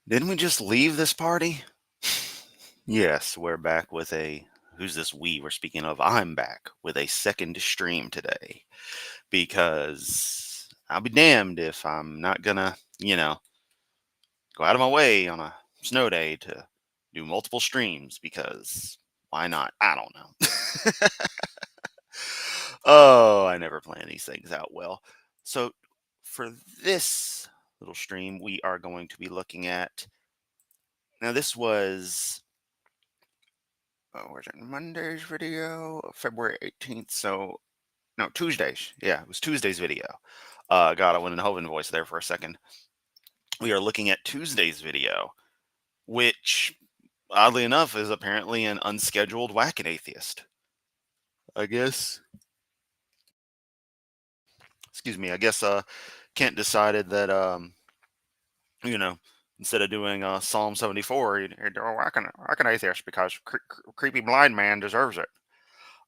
Didn't we just leave this party? Yes, we're back with a. Who's this we we're speaking of? I'm back with a second stream today because I'll be damned if I'm not gonna, go out of my way on a snow day to do multiple streams because why not? I don't know. Oh, I never plan these things out well. So for this little stream, we are going to be looking at. Now, this was where's it? Monday's video, February 18th. So, no, Tuesday's. Yeah, it was Tuesday's video. God, I went in Hovind voice there for a second. We are looking at Tuesday's video, which, oddly enough, is apparently an unscheduled whack and atheist. I guess. Excuse me. I guess Kent decided that, you know, instead of doing Psalm 74, he'd do a whack and atheist because creepy blind man deserves it.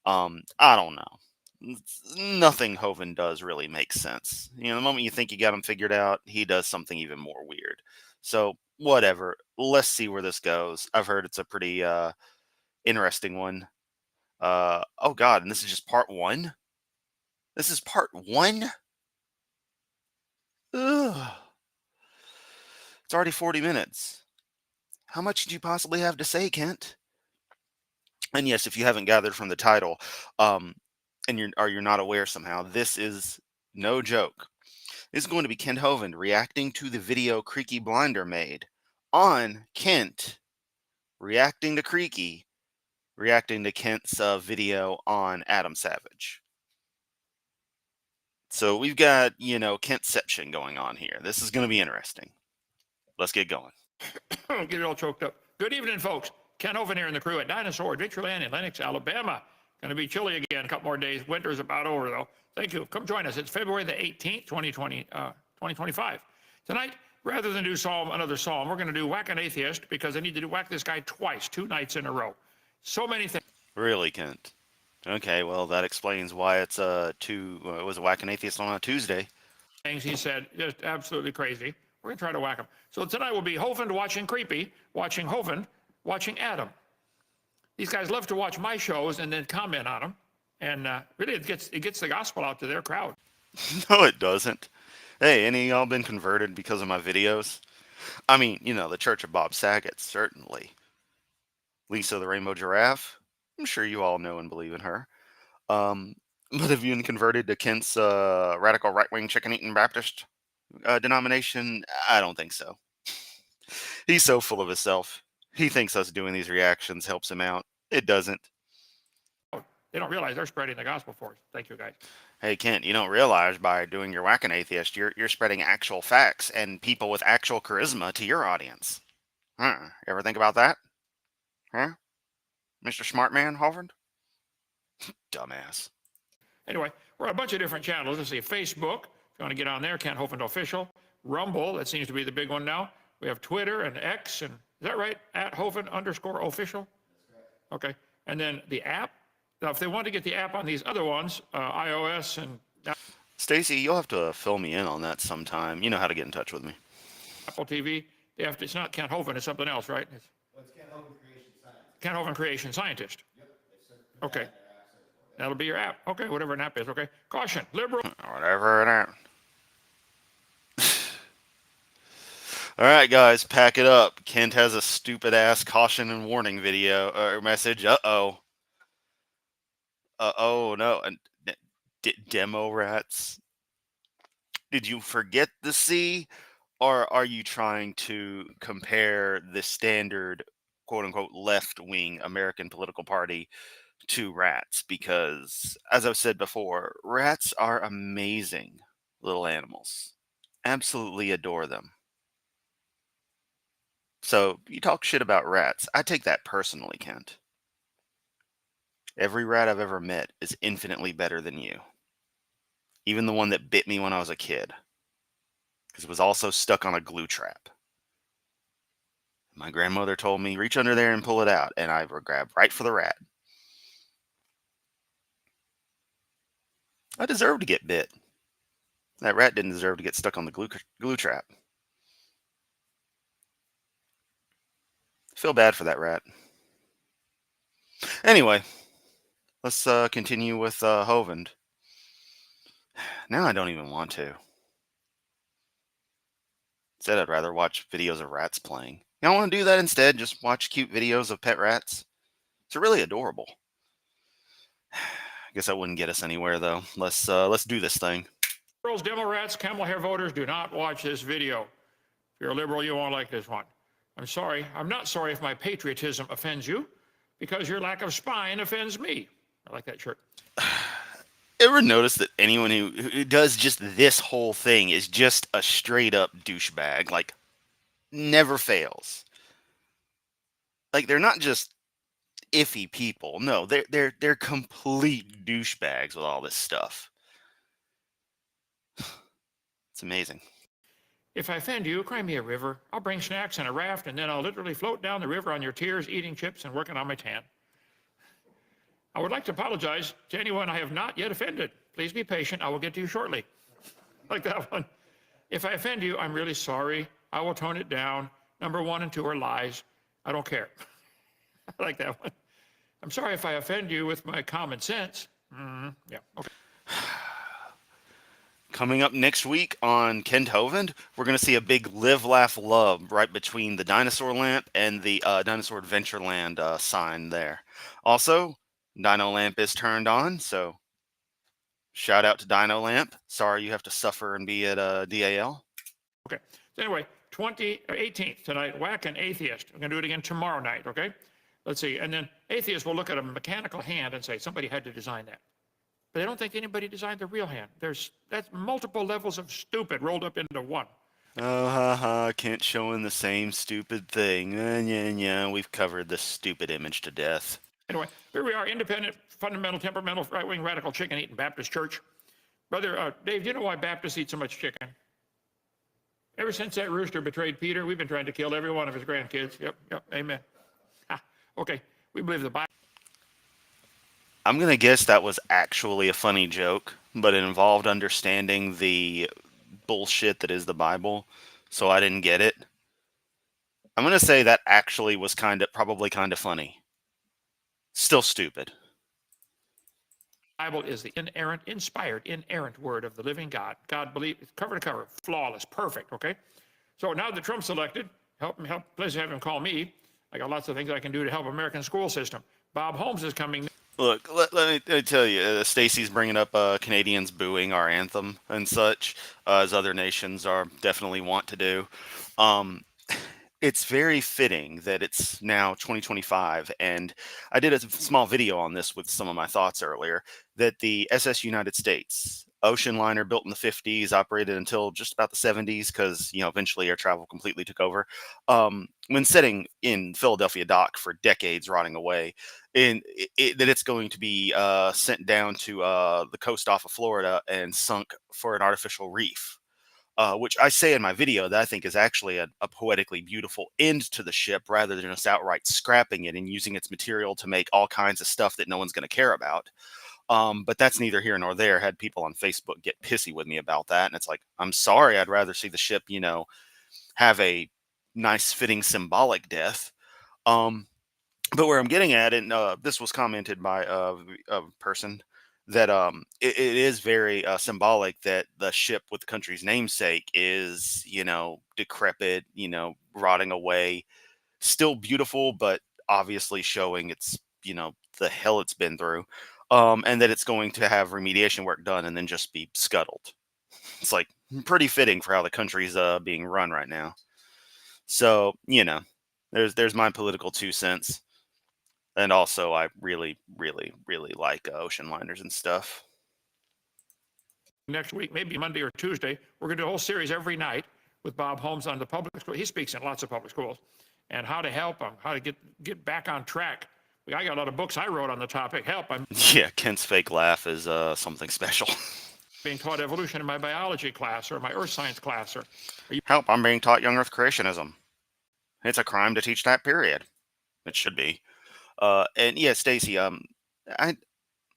I don't know. Nothing Hovind does really makes sense. The moment you think you got him figured out, he does something even more weird. So, whatever. Let's see where this goes. I've heard it's a pretty interesting one. Oh God, and this is just part one? This is part one? Ugh. It's already 40 minutes. How much did you possibly have to say, Kent? And yes, if you haven't gathered from the title, and you're not aware somehow, this is no joke. This is going to be Kent Hovind reacting to the video Creaky Blinder made on Kent reacting to Creaky, reacting to Kent's video on Adam Savage. So we've got, Kentception going on here. This is going to be interesting. Let's get going. Get it all choked up. Good evening, folks. Ken Hovind here in the crew at Dinosaur Adventureland in Lenox, Alabama. Going to be chilly again, a couple more days. Winter's about over, though. Thank you. Come join us. It's February the 18th, 2025. Tonight, rather than do another psalm, we're going to do Whack an Atheist because I need to whack this guy twice, 2 nights in a row. So many things. Really, Kent? Okay, well, that explains why it's it was a Whack an Atheist on a Tuesday. Things he said, just absolutely crazy. We're going to try to whack him. So tonight will be Hovind watching Creepy, watching Hovind, watching Adam. These guys love to watch my shows and then comment on them. And really, it gets the gospel out to their crowd. No, it doesn't. Hey, any of y'all been converted because of my videos? I mean, the Church of Bob Saget, certainly. Lisa the Rainbow Giraffe, I'm sure you all know and believe in her. But have you been converted to Kent's radical right-wing chicken-eating Baptist denomination? I don't think so. He's so full of himself. He thinks us doing these reactions helps him out. It doesn't. They don't realize they're spreading the gospel for us. Thank you, guys. Hey, Kent, you don't realize by doing your whacking atheist, you're spreading actual facts and people with actual charisma to your audience. Ever think about that? Huh? Mr. Smartman, Hovind? Dumbass. Anyway, we're on a bunch of different channels. Let's see, Facebook, if you want to get on there, Kent Hovind Official. Rumble, that seems to be the big one now. We have Twitter and X, and is that right? At Hovind_official? Okay. And then the app. Now, if they want to get the app on these other ones, iOS and Stacy, you'll have to fill me in on that sometime. You know how to get in touch with me. Apple TV, they have to, it's not Kent Hovind, it's something else, right? It's Kent Hovind Creation Scientist. Kent Hovind Creation Scientist. Yep. Okay. That'll be your app. Okay, whatever an app is. Okay. Caution, liberal. Whatever an app. All right, guys, pack it up. Kent has a stupid ass caution and warning video or message. Uh-oh, no. Demo rats. Did you forget the C, or are you trying to compare the standard quote unquote left wing American political party to rats? Because, as I've said before, rats are amazing little animals. Absolutely adore them. So, you talk shit about rats. I take that personally, Kent. Every rat I've ever met is infinitely better than you. Even the one that bit me when I was a kid. Because it was also stuck on a glue trap. My grandmother told me, reach under there and pull it out. And I grabbed right for the rat. I deserve to get bit. That rat didn't deserve to get stuck on the glue trap. Feel bad for that rat. Anyway, let's continue with Hovind. Now I don't even want to. Instead, I'd rather watch videos of rats playing. Y'all want to do that instead? Just watch cute videos of pet rats? They're really adorable. I guess that wouldn't get us anywhere, though. Let's do this thing. Liberals, demo rats, camel hair voters, do not watch this video. If you're a liberal, you won't like this one. I'm sorry. I'm not sorry if my patriotism offends you, because your lack of spine offends me. I like that shirt. Ever notice that anyone who does just this whole thing is just a straight up douchebag? Like, never fails. Like, they're not just iffy people. No, they're complete douchebags with all this stuff. It's amazing. If I offend you, cry me a river. I'll bring snacks and a raft, and then I'll literally float down the river on your tears, eating chips and working on my tan. I would like to apologize to anyone I have not yet offended. Please be patient. I will get to you shortly. Like that one. If I offend you, I'm really sorry. I will tone it down. Number 1 and 2 are lies. I don't care. I like that one. I'm sorry if I offend you with my common sense. Yeah, okay. Coming up next week on Kent Hovind, we're going to see a big live, laugh, love right between the dinosaur lamp and the Dinosaur Adventureland sign there. Also, Dino Lamp is turned on, so shout out to Dino Lamp. Sorry you have to suffer and be at DAL. Okay. So anyway, 18th tonight, Whack an Atheist. We're going to do it again tomorrow night, okay? Let's see. And then atheists will look at a mechanical hand and say, somebody had to design that. But I don't think anybody designed the real hand. That's multiple levels of stupid rolled up into one. Oh, Kent showing the same stupid thing. Yeah, we've covered this stupid image to death. Anyway, here we are, independent, fundamental, temperamental, right-wing, radical, chicken-eating Baptist church. Brother Dave, do you know why Baptists eat so much chicken? Ever since that rooster betrayed Peter, we've been trying to kill every one of his grandkids. Yep, amen. Okay, we believe the Bible. I'm going to guess that was actually a funny joke, but it involved understanding the bullshit that is the Bible, so I didn't get it. I'm going to say that actually was probably kind of funny. Still stupid. Bible is the inerrant, inspired, inerrant word of the living God. God believed, cover to cover, flawless, perfect, okay? So now that Trump's elected, please have him call me. I got lots of things I can do to help American school system. Bob Holmes is coming. Look, let me tell you, Stacy's bringing up Canadians booing our anthem and such, as other nations are definitely want to do. It's very fitting that it's now 2025, and I did a small video on this with some of my thoughts earlier, that the SS United States, ocean liner built in the 50s, operated until just about the 70s, because, eventually air travel completely took over, when sitting in Philadelphia dock for decades, rotting away, that it's going to be sent down to the coast off of Florida and sunk for an artificial reef. Which I say in my video that I think is actually a poetically beautiful end to the ship, rather than just outright scrapping it and using its material to make all kinds of stuff that no one's going to care about. But that's neither here nor there. I had people on Facebook get pissy with me about that, and it's like, I'm sorry, I'd rather see the ship, have a nice fitting symbolic death. But where I'm getting at, and this was commented by a person, that it is very symbolic that the ship with the country's namesake is, decrepit, rotting away, still beautiful, but obviously showing its, the hell it's been through, and that it's going to have remediation work done and then just be scuttled. It's like pretty fitting for how the country's being run right now. So, there's my political 2 cents. And also, I really, really, really like ocean liners and stuff. Next week, maybe Monday or Tuesday, we're going to do a whole series every night with Bob Holmes on the public school. He speaks in lots of public schools, and how to help them, how to get back on track. I got a lot of books I wrote on the topic. Help, I'm Yeah, Kent's fake laugh is something special. being taught evolution in my biology class or my earth science class. Or Help, I'm being taught young earth creationism. It's a crime to teach that, period. It should be. And yeah, Stacy, I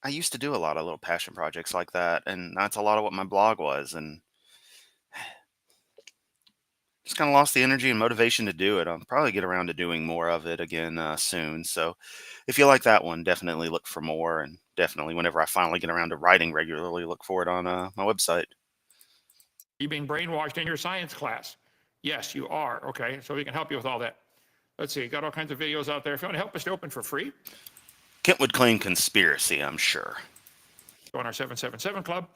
used to do a lot of little passion projects like that, and that's a lot of what my blog was. And just kind of lost the energy and motivation to do it. I'll probably get around to doing more of it again soon. So if you like that one, definitely look for more. And definitely, whenever I finally get around to writing regularly, look for it on my website. You being brainwashed in your science class? Yes, you are. Okay, so we can help you with all that. Let's see, got all kinds of videos out there. If you want to help us to open for free, Kent would claim conspiracy, I'm sure. go on our 777 Club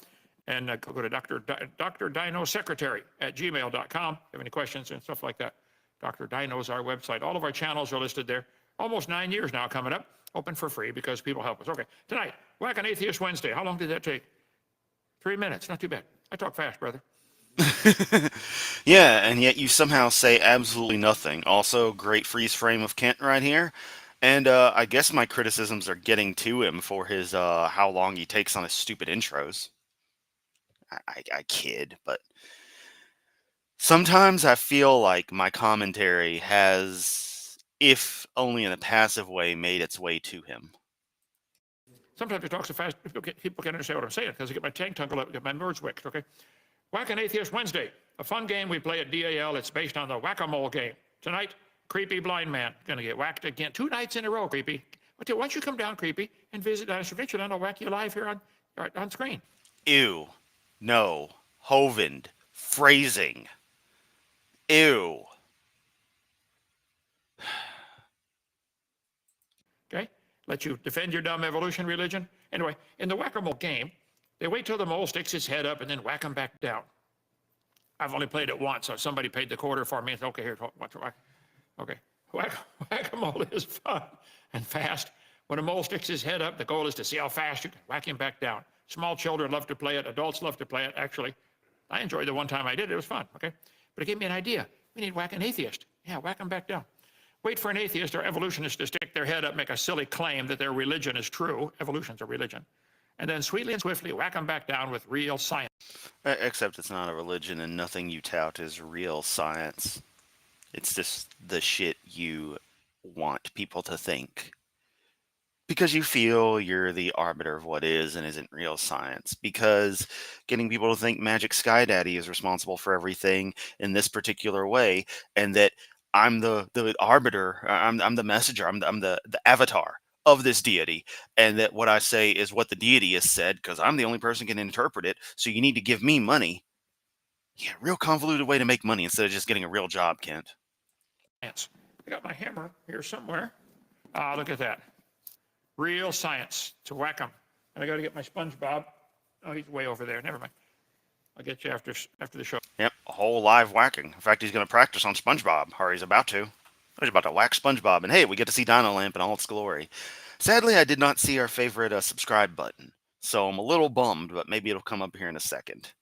and go to Dr. Dino Secretary at gmail.com. If you have any questions and stuff like that. Dr. Dino is our website. All of our channels are listed there. Almost 9 years now coming up. Open for free because people help us. Okay, tonight, Whack an Atheist Wednesday. How long did that take? 3 minutes, not too bad. I talk fast, brother. Yeah, and yet you somehow say absolutely nothing. Also, great freeze frame of Kent right here. And I guess my criticisms are getting to him for his how long he takes on his stupid intros. I kid, but sometimes I feel like my commentary has, if only in a passive way, made its way to him. Sometimes I talk so fast, people can't understand what I'm saying because I get my tongue tangled up, get my words wicked, okay? Whack an Atheist Wednesday, a fun game we play at DAL. It's based on the whack-a-mole game. Tonight, Creepy Blind Man, gonna get whacked again 2 nights in a row, Creepy. Why don't you come down, Creepy, and visit Dinosaur Adventure, and I'll whack you live here on screen. Ew. No. Hovind. Phrasing. Ew. Okay? Let you defend your dumb evolution religion. Anyway, in the whack-a-mole game, they wait till the mole sticks his head up and then whack him back down. I've only played it once, so somebody paid the quarter for me and said, okay, here, watch. Okay. Whack-a-mole is fun and fast. When a mole sticks his head up, the goal is to see how fast you can whack him back down. Small children love to play it. Adults love to play it, actually. I enjoyed the one time I did it. It was fun, okay? But it gave me an idea. We need whack an atheist. Yeah, whack him back down. Wait for an atheist or evolutionist to stick their head up, make a silly claim that their religion is true. Evolution's a religion. And then sweetly and swiftly whack them back down with real science. Except it's not a religion and nothing you tout is real science. It's just the shit you want people to think. Because you feel you're the arbiter of what is and isn't real science. Because getting people to think Magic Sky Daddy is responsible for everything in this particular way, and that I'm the arbiter, I'm the messenger, I'm the avatar of this deity, and that what I say is what the deity has said, because I'm the only person who can interpret it, so you need to give me money. Yeah, real convoluted way to make money instead of just getting a real job, Kent. I got my hammer here somewhere. Look at that. Real science to whack them. And I got to get my SpongeBob. Oh, he's way over there. Never mind. I'll get you after the show. Yep, a whole live whacking. In fact, he's going to practice on SpongeBob, or he's about to. He's about to whack SpongeBob, and hey, we get to see Dino Lamp in all its glory. Sadly, I did not see our favorite subscribe button, so I'm a little bummed, but maybe it'll come up here in a second.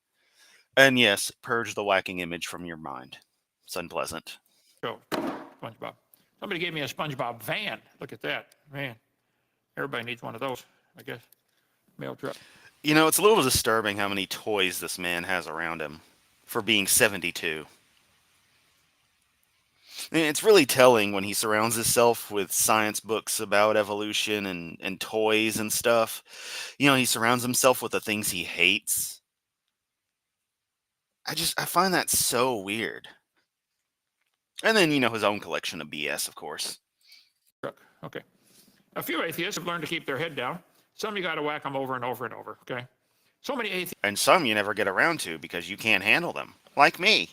And yes, purge the whacking image from your mind. It's unpleasant. Show. SpongeBob. Somebody gave me a SpongeBob van. Look at that. Man, everybody needs one of those, I guess. Mail truck. You know, it's a little disturbing how many toys this man has around him for being 72. It's really telling when he surrounds himself with science books about evolution and toys and stuff. You know, he surrounds himself with the things he hates. I find that so weird. And then, you know, his own collection of BS, of course. Okay. A few atheists have learned to keep their head down. Some you got to whack them over and over and over, okay? So many atheists. And some you never get around to because you can't handle them. Like me.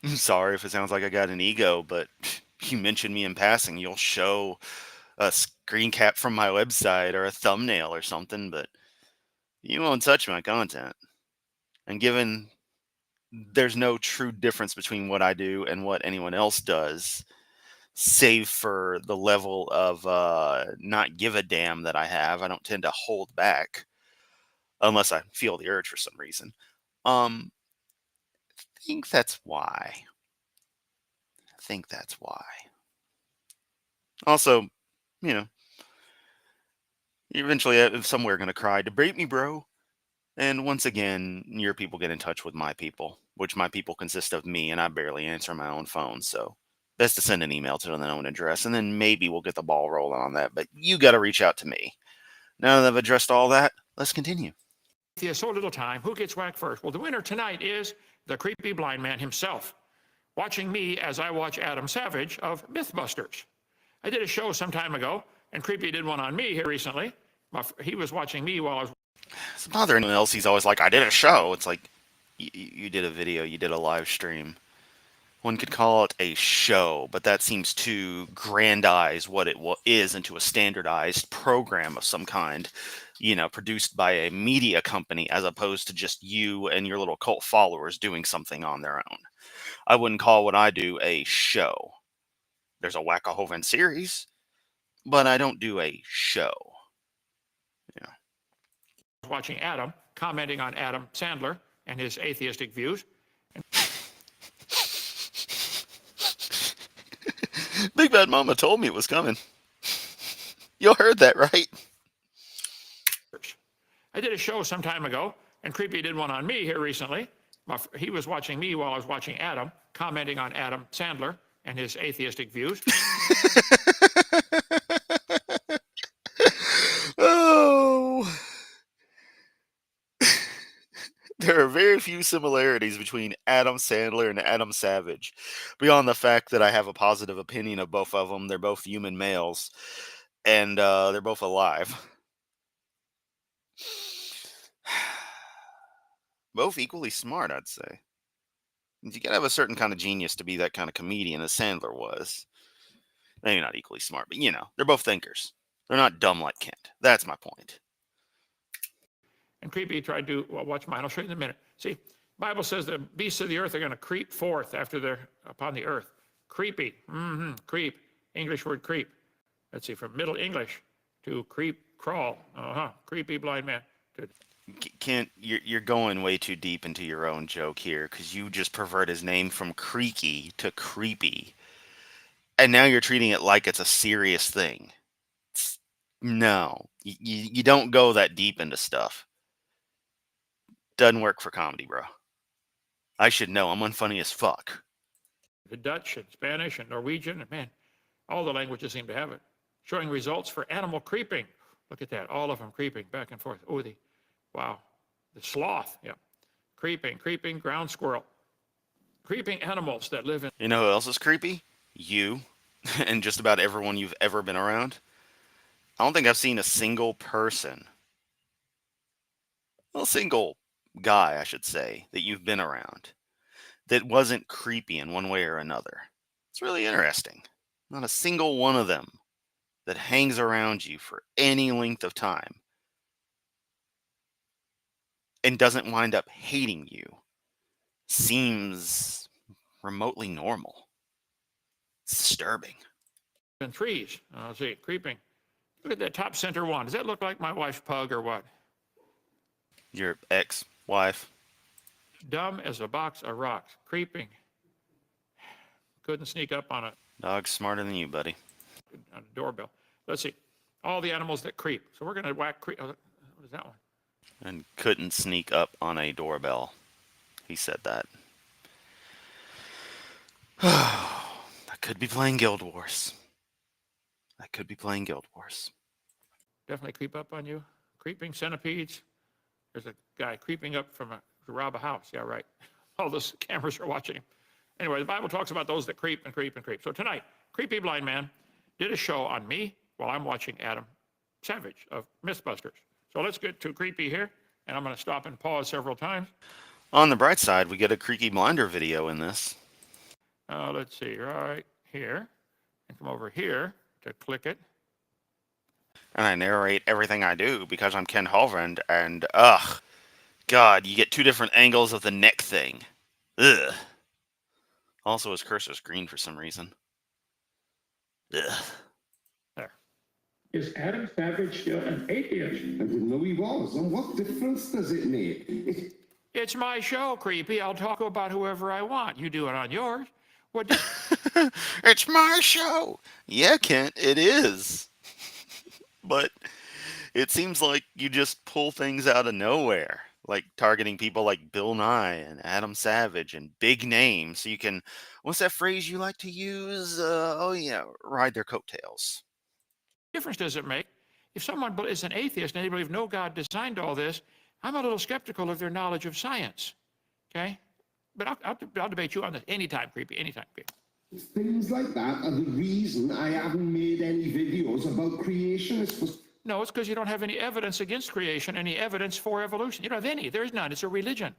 I'm sorry if it sounds like I got an ego, but you mention me in passing, you'll show a screen cap from my website or a thumbnail or something, but you won't touch my content. And given there's no true difference between what I do and what anyone else does, save for the level of not give a damn that I have, I don't tend to hold back unless I feel the urge for some reason. I think that's why. Also, you know, eventually somewhere going to cry, debate me, bro. And once again, your people get in touch with my people, which my people consist of me, and I barely answer my own phone. So best to send an email to the known address, and then maybe we'll get the ball rolling on that. But you got to reach out to me. Now that I've addressed all that, let's continue. There's so little time. Who gets whacked first? Well, the winner tonight is the creepy blind man himself. watching me as I watch Adam Savage of Mythbusters. I did a show some time ago, and Creepy did one on me here recently. He was watching me while I was... Doesn't bother anyone else. He's always like, I did a show. It's like, you did a video, you did a live stream. One could call it a show, but that seems to grandize what it is into a standardized program of some kind, produced by a media company as opposed to just you and your little cult followers doing something on their own. I wouldn't call what I do a show. There's a Wacko Hovind series, but I don't do a show. Yeah. Watching Adam, commenting on Adam Sandler and his atheistic views. Big Bad Mama told me it was coming. You heard that, right? I did a show some time ago, and Creepy did one on me here recently. He was watching me while I was watching Adam, commenting on Adam Sandler and his atheistic views. Oh. There are very few similarities between Adam Sandler and Adam Savage, beyond the fact that I have a positive opinion of both of them. They're both human males, and they're both alive. Both equally smart, I'd say. You gotta have a certain kind of genius to be that kind of comedian as Sandler was. Maybe not equally smart, but they're both thinkers. They're not dumb like Kent. That's my point. And Creepy tried to, watch mine. I'll show you in a minute. See, Bible says the beasts of the earth are going to creep forth after they're upon the earth. Creepy. Creep. English word creep. Let's see, from Middle English to creep, crawl. Creepy blind man. Good. Kent, you're going way too deep into your own joke here, because you just pervert his name from Creaky to creepy. And now you're treating it like it's a serious thing. No. You don't go that deep into stuff. Doesn't work for comedy, bro. I should know. I'm unfunny as fuck. The Dutch and Spanish and Norwegian, and man, all the languages seem to have it. Showing results for animal creeping. Look at that. All of them creeping back and forth. Oh, wow. The sloth. Yeah. Creeping, ground squirrel. Creeping animals that live in... You know who else is creepy? You. And just about everyone you've ever been around. I don't think I've seen a single person. Well, a single guy, I should say, that you've been around that wasn't creepy in one way or another. It's really interesting. Not a single one of them that hangs around you for any length of time and doesn't wind up hating you seems remotely normal. It's disturbing. In trees. Let's see, creeping. Look at that top center one. Does that look like my wife's pug or what? Your ex-wife. Dumb as a box of rocks. Creeping. Couldn't sneak up on Dog's smarter than you, buddy. a doorbell. Let's see. All the animals that creep. So we're going to whack creep. What is that one? And couldn't sneak up on a doorbell. He said that. I could be playing Guild Wars. Definitely creep up on you. Creeping centipedes. There's a guy creeping up to rob a house. Yeah, right. All those cameras are watching him. Anyway, the Bible talks about those that creep and creep and creep. So tonight, Creepy Blind Man did a show on me while I'm watching Adam Savage of Mythbusters. So let's get to Creepy here, and I'm going to stop and pause several times. On the bright side, we get a Creaky Blinder video in this. Let's see, right here. And come over here to click it. And I narrate everything I do because I'm Ken Hovind, and God, you get two different angles of the neck thing. Ugh. Also, his cursor's green for some reason. Ugh. There. Is Adam Savage still an atheist? I didn't know he was. And what difference does it make? It's my show, Creepy. I'll talk about whoever I want. You do it on yours. What? It's my show. Yeah, Kent, it is. But it seems like you just pull things out of nowhere, like targeting people like Bill Nye and Adam Savage and big names, so you can, what's that phrase you like to use? Ride their coattails. What difference does it make? If someone is an atheist and they believe no God designed all this, I'm a little skeptical of their knowledge of science. Okay? But I'll debate you on this anytime, Creepy, anytime, Creepy. Things like that are the reason I haven't made any videos about creationists. No, it's because you don't have any evidence against creation, any evidence for evolution. You don't have any. There's none. It's a religion.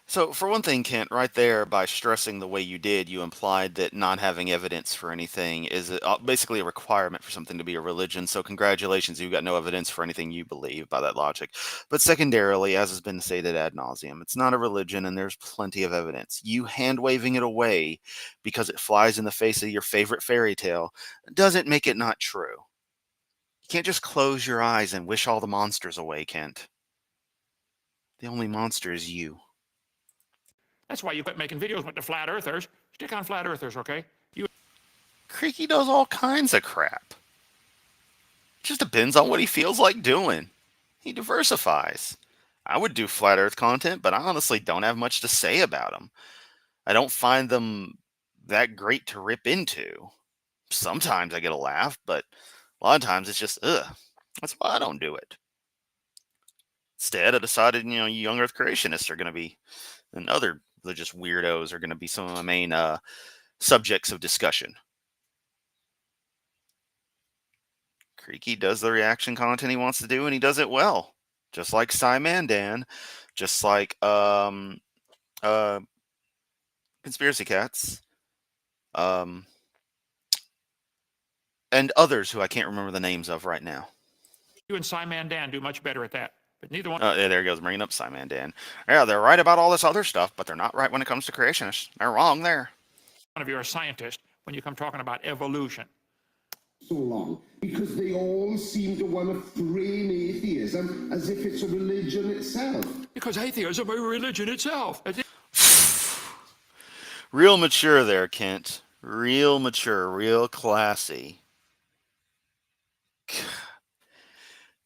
So, for one thing, Kent, right there, by stressing the way you did, you implied that not having evidence for anything is basically a requirement for something to be a religion. So, congratulations, you've got no evidence for anything you believe by that logic. But secondarily, as has been stated ad nauseum, it's not a religion and there's plenty of evidence. You hand waving it away because it flies in the face of your favorite fairy tale doesn't make it not true. You can't just close your eyes and wish all the monsters away, Kent. The only monster is you. That's why you quit making videos with the flat earthers. Stick on flat earthers, okay? Creaky does all kinds of crap. It just depends on what he feels like doing. He diversifies. I would do flat earth content, but I honestly don't have much to say about them. I don't find them that great to rip into. Sometimes I get a laugh, but a lot of times it's just, ugh. That's why I don't do it. Instead, I decided, young earth creationists are going to be, and other religious weirdos are going to be some of my main subjects of discussion. Creaky does the reaction content he wants to do, and he does it well. Just like Simandan, just like Conspiracy Cats, and others who I can't remember the names of right now. You and Simandan do much better at that. But neither one. Yeah, there he goes, bringing up Simandan. Yeah, they're right about all this other stuff, but they're not right when it comes to creationists. They're wrong there. One of you are a scientist when you come talking about evolution. So long, because they all seem to want to frame atheism as if it's a religion itself. Because atheism is a religion itself. Real mature there, Kent. Real mature, real classy.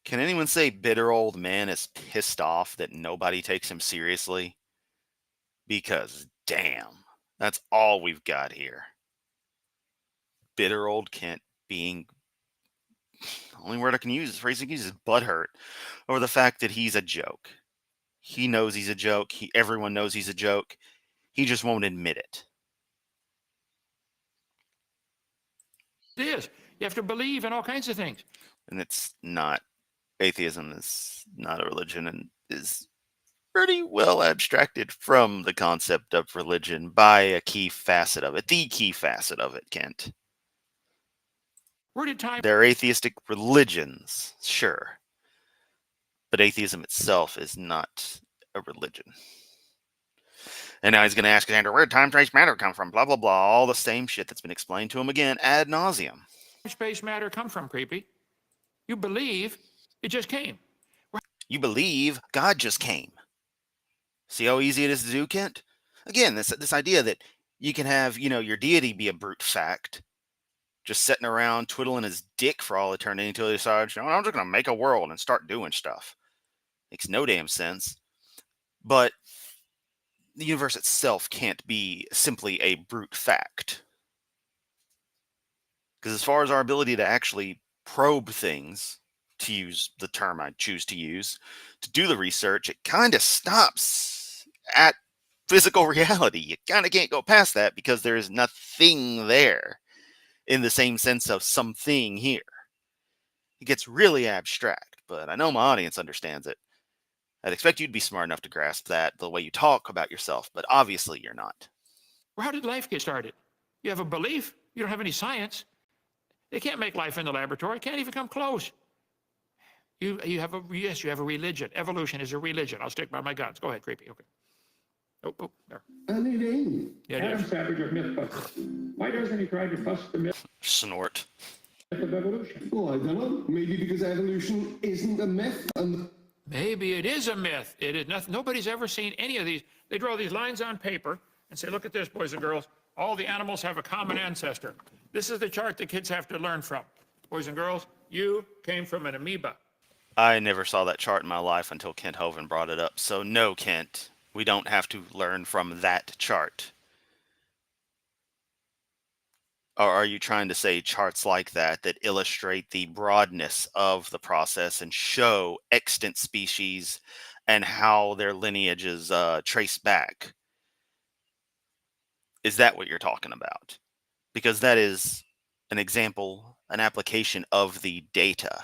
Can anyone say bitter old man is pissed off that nobody takes him seriously? Because, damn, that's all we've got here. Bitter old Kent being, the only word I can use, phrase I can use is butthurt over the fact that he's a joke. He knows he's a joke. Everyone knows he's a joke. He just won't admit it. It is. You have to believe in all kinds of things. And it's not. Atheism is not a religion and is pretty well abstracted from the concept of religion by a key facet of it. The key facet of it, Kent. Where did time... There are atheistic religions, sure. But atheism itself is not a religion. And now he's going to ask Andrew, where did time-space matter come from? Blah, blah, blah. All the same shit that's been explained to him again ad nauseum. Space matter come from, Creepy? You believe it just came. You believe God just came. See how easy it is to do, Kent? Again, this idea that you can have, your deity be a brute fact, just sitting around twiddling his dick for all eternity until he decides, I'm just going to make a world and start doing stuff. Makes no damn sense. But the universe itself can't be simply a brute fact. Because as far as our ability to actually probe things, to use the term I choose to use, to do the research, it kind of stops at physical reality. You kind of can't go past that because there is nothing there in the same sense of something here. It gets really abstract, but I know my audience understands it. I'd expect you to be smart enough to grasp that the way you talk about yourself, but obviously you're not. Well, how did life get started? You have a belief. You don't have any science. They can't make life in the laboratory. Can't even come close. You have a religion. Evolution is a religion. I'll stick by my guns. Go ahead, Creepy. Okay. Oh, there. And it ain't. Yeah, it Adam is. Savage of Mythbusters. Why doesn't he try to bust the myth Snort. of evolution? Oh, I don't know. Maybe because evolution isn't a myth and Maybe it is a myth. It is nothing. Nobody's ever seen any of these. They draw these lines on paper and say, look at this, boys and girls. All the animals have a common ancestor. This is the chart the kids have to learn from. Boys and girls, you came from an amoeba. I never saw that chart in my life until Kent Hovind brought it up. So no, Kent, we don't have to learn from that chart. Or are you trying to say charts like that illustrate the broadness of the process and show extant species and how their lineage is traced back. Is that what you're talking about? Because that is an example, an application of the data.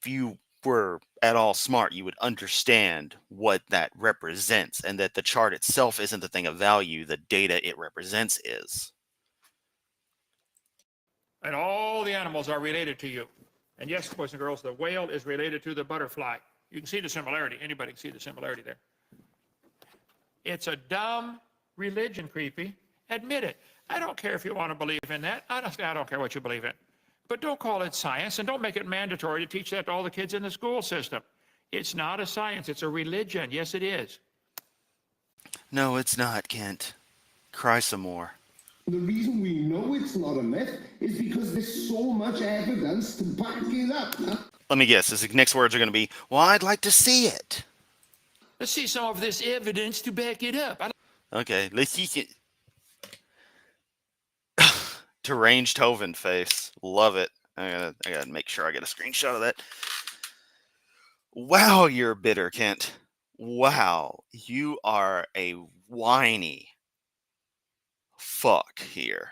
If you were at all smart, you would understand what that represents, and that the chart itself isn't the thing of value, the data it represents is. And all the animals are related to you. And yes, boys and girls, the whale is related to the butterfly. You can see the similarity. Anybody can see the similarity there. It's a dumb religion, Creepy. Admit it. I don't care if you want to believe in that. Honestly, I don't care what you believe in. But don't call it science, and don't make it mandatory to teach that to all the kids in the school system. It's not a science. It's a religion. Yes, it is. No, it's not, Kent. Cry some more. The reason we know it's not a myth is because there's so much evidence to back it up. Let me guess. His next words are going to be, well, I'd like to see it. Let's see some of this evidence to back it up. Okay, let's see it. Deranged Hovind face. Love it. I gotta make sure I get a screenshot of that. Wow, you're bitter, Kent. Wow, you are a whiny fuck here.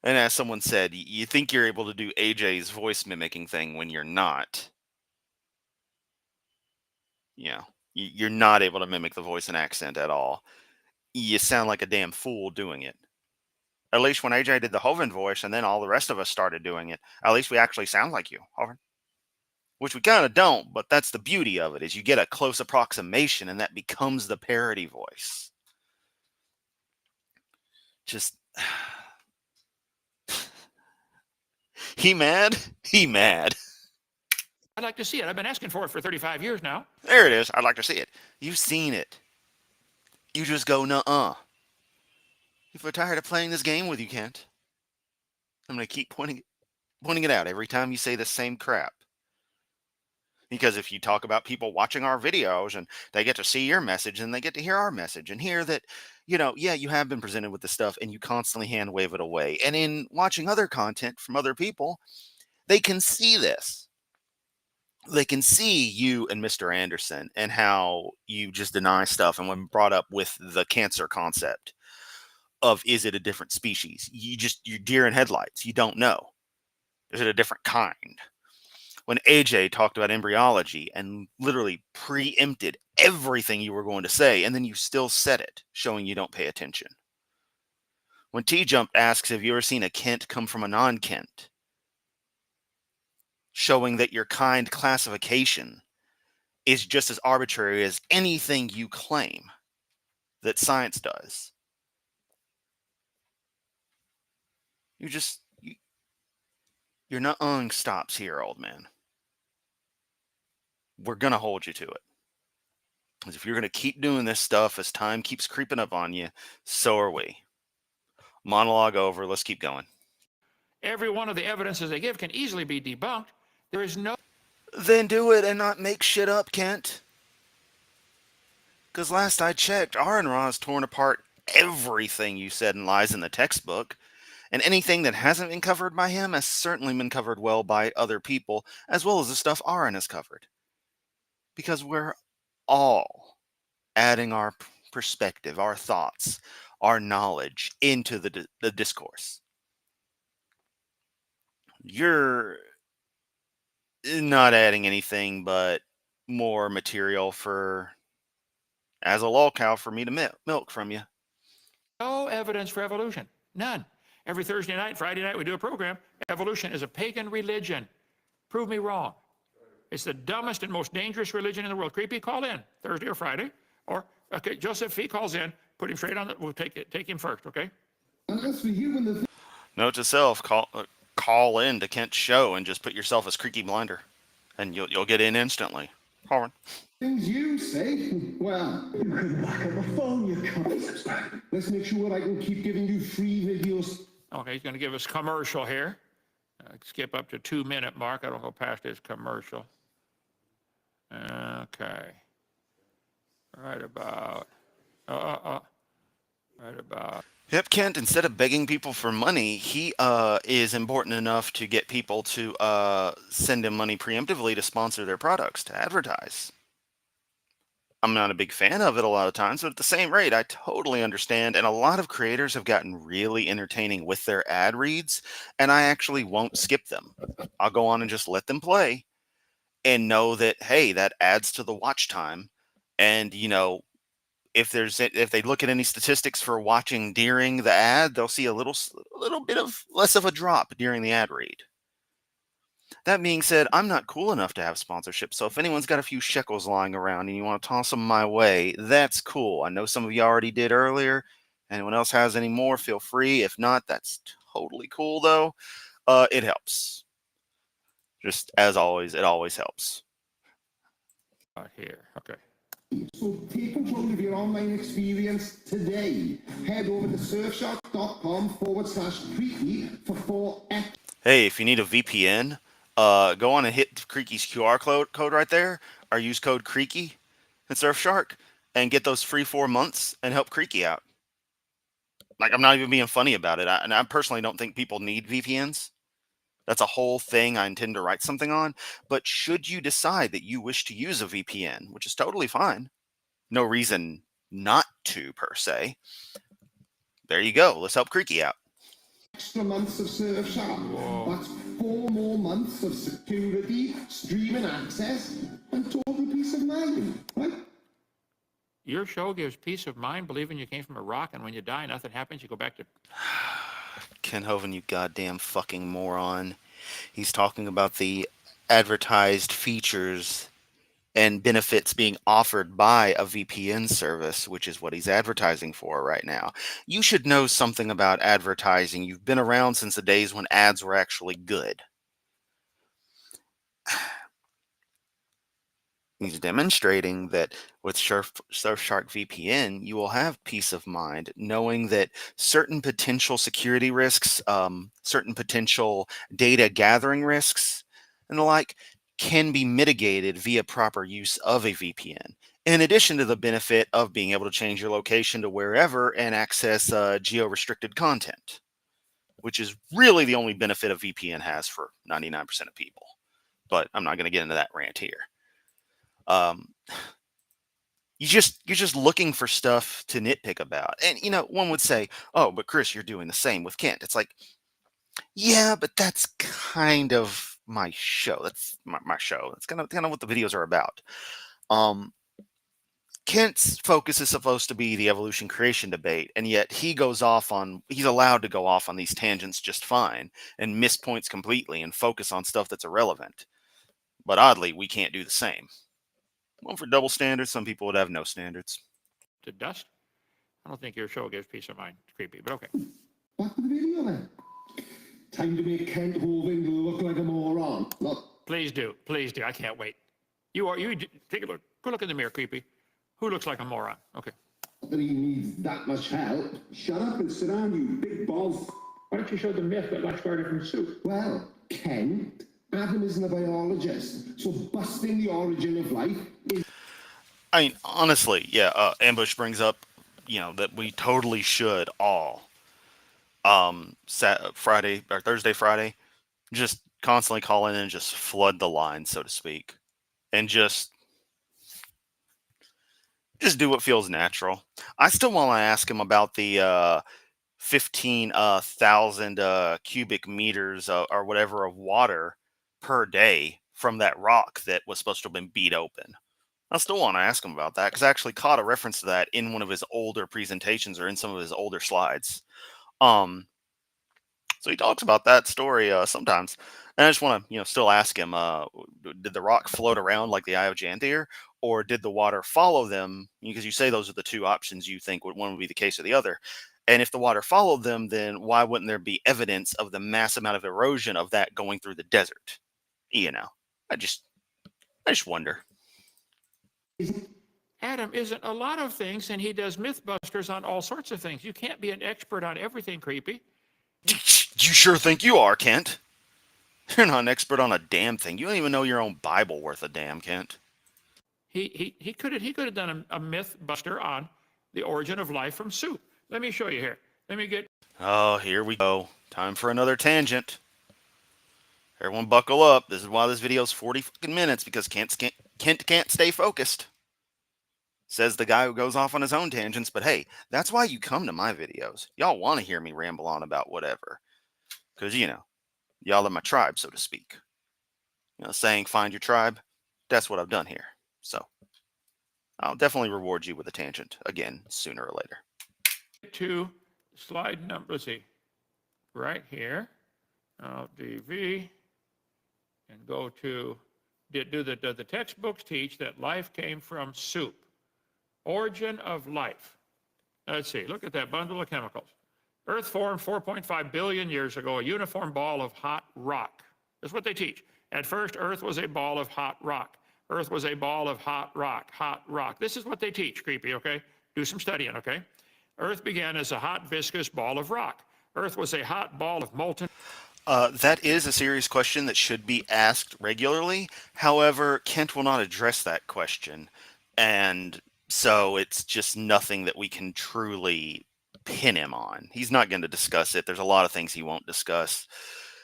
And as someone said, you think you're able to do AJ's voice mimicking thing when you're not. You know, you're not able to mimic the voice and accent at all. You sound like a damn fool doing it. At least when AJ did the Hovind voice and then all the rest of us started doing it, at least we actually sound like you, Hovind. Which we kind of don't, but that's the beauty of it, is you get a close approximation and that becomes the parody voice. Just... He mad? He mad. I'd like to see it. I've been asking for it for 35 years now. There it is. I'd like to see it. You've seen it. You just go, nuh-uh. If we're tired of playing this game with you, Kent, I'm going to keep pointing it out every time you say the same crap. Because if you talk about people watching our videos and they get to see your message and they get to hear our message and hear that, you know, yeah, you have been presented with this stuff and you constantly hand wave it away. And in watching other content from other people, they can see this. They can see you and Mr. Anderson and how you just deny stuff. And when brought up with the cancer concept of, is it a different species? You're deer in headlights. You don't know. Is it a different kind? When AJ talked about embryology and literally preempted everything you were going to say, and then you still said it, showing you don't pay attention. When T-Jump asks, have you ever seen a Kent come from a non-Kent? Showing that your kind classification is just as arbitrary as anything you claim that science does. Your nut-ung stops here, old man. We're going to hold you to it. Because if you're going to keep doing this stuff as time keeps creeping up on you, so are we. Monologue over. Let's keep going. Every one of the evidences they give can easily be debunked. There is no... Then do it and not make shit up, Kent. Because last I checked, Ra has torn apart everything you said and lies in the textbook. And anything that hasn't been covered by him has certainly been covered well by other people, as well as the stuff Aaron has covered. Because we're all adding our perspective, our thoughts, our knowledge into the discourse. You're not adding anything but more material as a lolcow for me to milk from you. No evidence for evolution. None. Every Thursday night, Friday night, we do a program. Evolution is a pagan religion. Prove me wrong. It's the dumbest and most dangerous religion in the world. Creepy, call in Thursday or Friday. Or, okay, Joseph, if he calls in, put him straight on we'll take him first, okay? Note to self, call in to Kent's show and just put yourself as Creaky Blinder. And you'll get in instantly. Aaron. Things you say, well, you can back up a phone, you can't. Let's make sure I can keep giving you free videos. Okay, he's going to give us commercial here. Skip up to 2-minute mark. I don't go past his commercial. Okay. Right about. Yep, Kent, instead of begging people for money, he is important enough to get people to send him money preemptively to sponsor their products, to advertise. I'm not a big fan of it a lot of times, but at the same rate, I totally understand. And a lot of creators have gotten really entertaining with their ad reads, and I actually won't skip them. I'll go on and just let them play and know that, hey, that adds to the watch time. And, if they look at any statistics for watching during the ad, they'll see a little bit of less of a drop during the ad read. That being said, I'm not cool enough to have sponsorship, so if anyone's got a few shekels lying around and you want to toss them my way, that's cool. I know some of you already did earlier. Anyone else has any more, feel free. If not, that's totally cool, though. It helps. Just as always, it always helps. Here, okay. So take control of your online experience today. Head over to surfshark.com/Creaky for 4x. Hey, if you need a VPN, go on and hit Creaky's QR code right there, or use code Creaky at Surfshark, and get those free 4 months and help Creaky out. Like, I'm not even being funny about it. And I personally don't think people need VPNs. That's a whole thing I intend to write something on. But should you decide that you wish to use a VPN, which is totally fine, no reason not to per se, there you go. Let's help Creaky out. Extra months of Surfshark. That's 4 more months of security, streaming access, and total peace of mind, right? Your show gives peace of mind, believing you came from a rock, and when you die, nothing happens. You go back to. Ken Hovind, you goddamn fucking moron. He's talking about the advertised features and benefits being offered by a VPN service, which is what he's advertising for right now. You should know something about advertising. You've been around since the days when ads were actually good. He's demonstrating that with Surfshark VPN, you will have peace of mind knowing that certain potential security risks, certain potential data gathering risks, and the like can be mitigated via proper use of a VPN. In addition to the benefit of being able to change your location to wherever and access geo-restricted content, which is really the only benefit a VPN has for 99% of people. But I'm not going to get into that rant here. You're just looking for stuff to nitpick about. And one would say, oh, but Chris, you're doing the same with Kent. It's like, yeah, but that's kind of my show. That's my show. That's kind of what the videos are about. Kent's focus is supposed to be the evolution creation debate, and yet he's allowed to go off on these tangents just fine and miss points completely and focus on stuff that's irrelevant. But oddly, we can't do the same. Well, for double standards, some people would have no standards. To dust? I don't think your show gives peace of mind. It's creepy, but okay. Back to the video then. Time to make Kent Hovind look like a moron. Look. Please do. Please do. I can't wait. You take a look. Go look in the mirror, creepy. Who looks like a moron? Okay. That he needs that much help. Shut up and sit down, you big balls. Why don't you show the myth that life started from soup? Well, Kent, Adam isn't a biologist, so busting the origin of life is... I mean, honestly, yeah, Ambush brings up, that we totally should all, Friday, or Thursday, Friday, just constantly call in and just flood the line, so to speak, and just do what feels natural. I still want to ask him about the 15,000 cubic meters or whatever of water per day from that rock that was supposed to have been beat open. I still want to ask him about that because I actually caught a reference to that in one of his older presentations or in some of his older slides. So he talks about that story sometimes, and I just want to, still ask him: did the rock float around like the Eye of Janthier, or did the water follow them? Because you say those are the two options you think one would be the case or the other. And if the water followed them, then why wouldn't there be evidence of the mass amount of erosion of that going through the desert? I just wonder. Adam isn't a lot of things, and he does Mythbusters on all sorts of things. You can't be an expert on everything, creepy. You sure think you are, Kent? You're not an expert on a damn thing. You don't even know your own Bible worth a damn, Kent. He could have done a Mythbuster on the origin of life from soup. Let me show you here. Let me get Oh, here we go. Time for another tangent. Everyone buckle up. This is why this video is 40 fucking minutes, because Kent can't stay focused. Says the guy who goes off on his own tangents, but hey, that's why you come to my videos. Y'all want to hear me ramble on about whatever. Because, y'all are my tribe, so to speak. Saying find your tribe, that's what I've done here. So, I'll definitely reward you with a tangent, again, sooner or later. to slide number, let's see, right here. DV, and go to, do the textbooks teach that life came from soup? Origin of life. Let's see, look at that bundle of chemicals. Earth formed 4.5 billion years ago, a uniform ball of hot rock. That's what they teach. At first, Earth was a ball of hot rock. Earth was a ball of hot rock, hot rock. This is what they teach, Creepy, okay? Do some studying, okay? Earth began as a hot, viscous ball of rock. Earth was a hot ball of molten. That is a serious question that should be asked regularly. However, Kent will not address that question. And so it's just nothing that we can truly pin him on. He's not going to discuss it. There's a lot of things he won't discuss.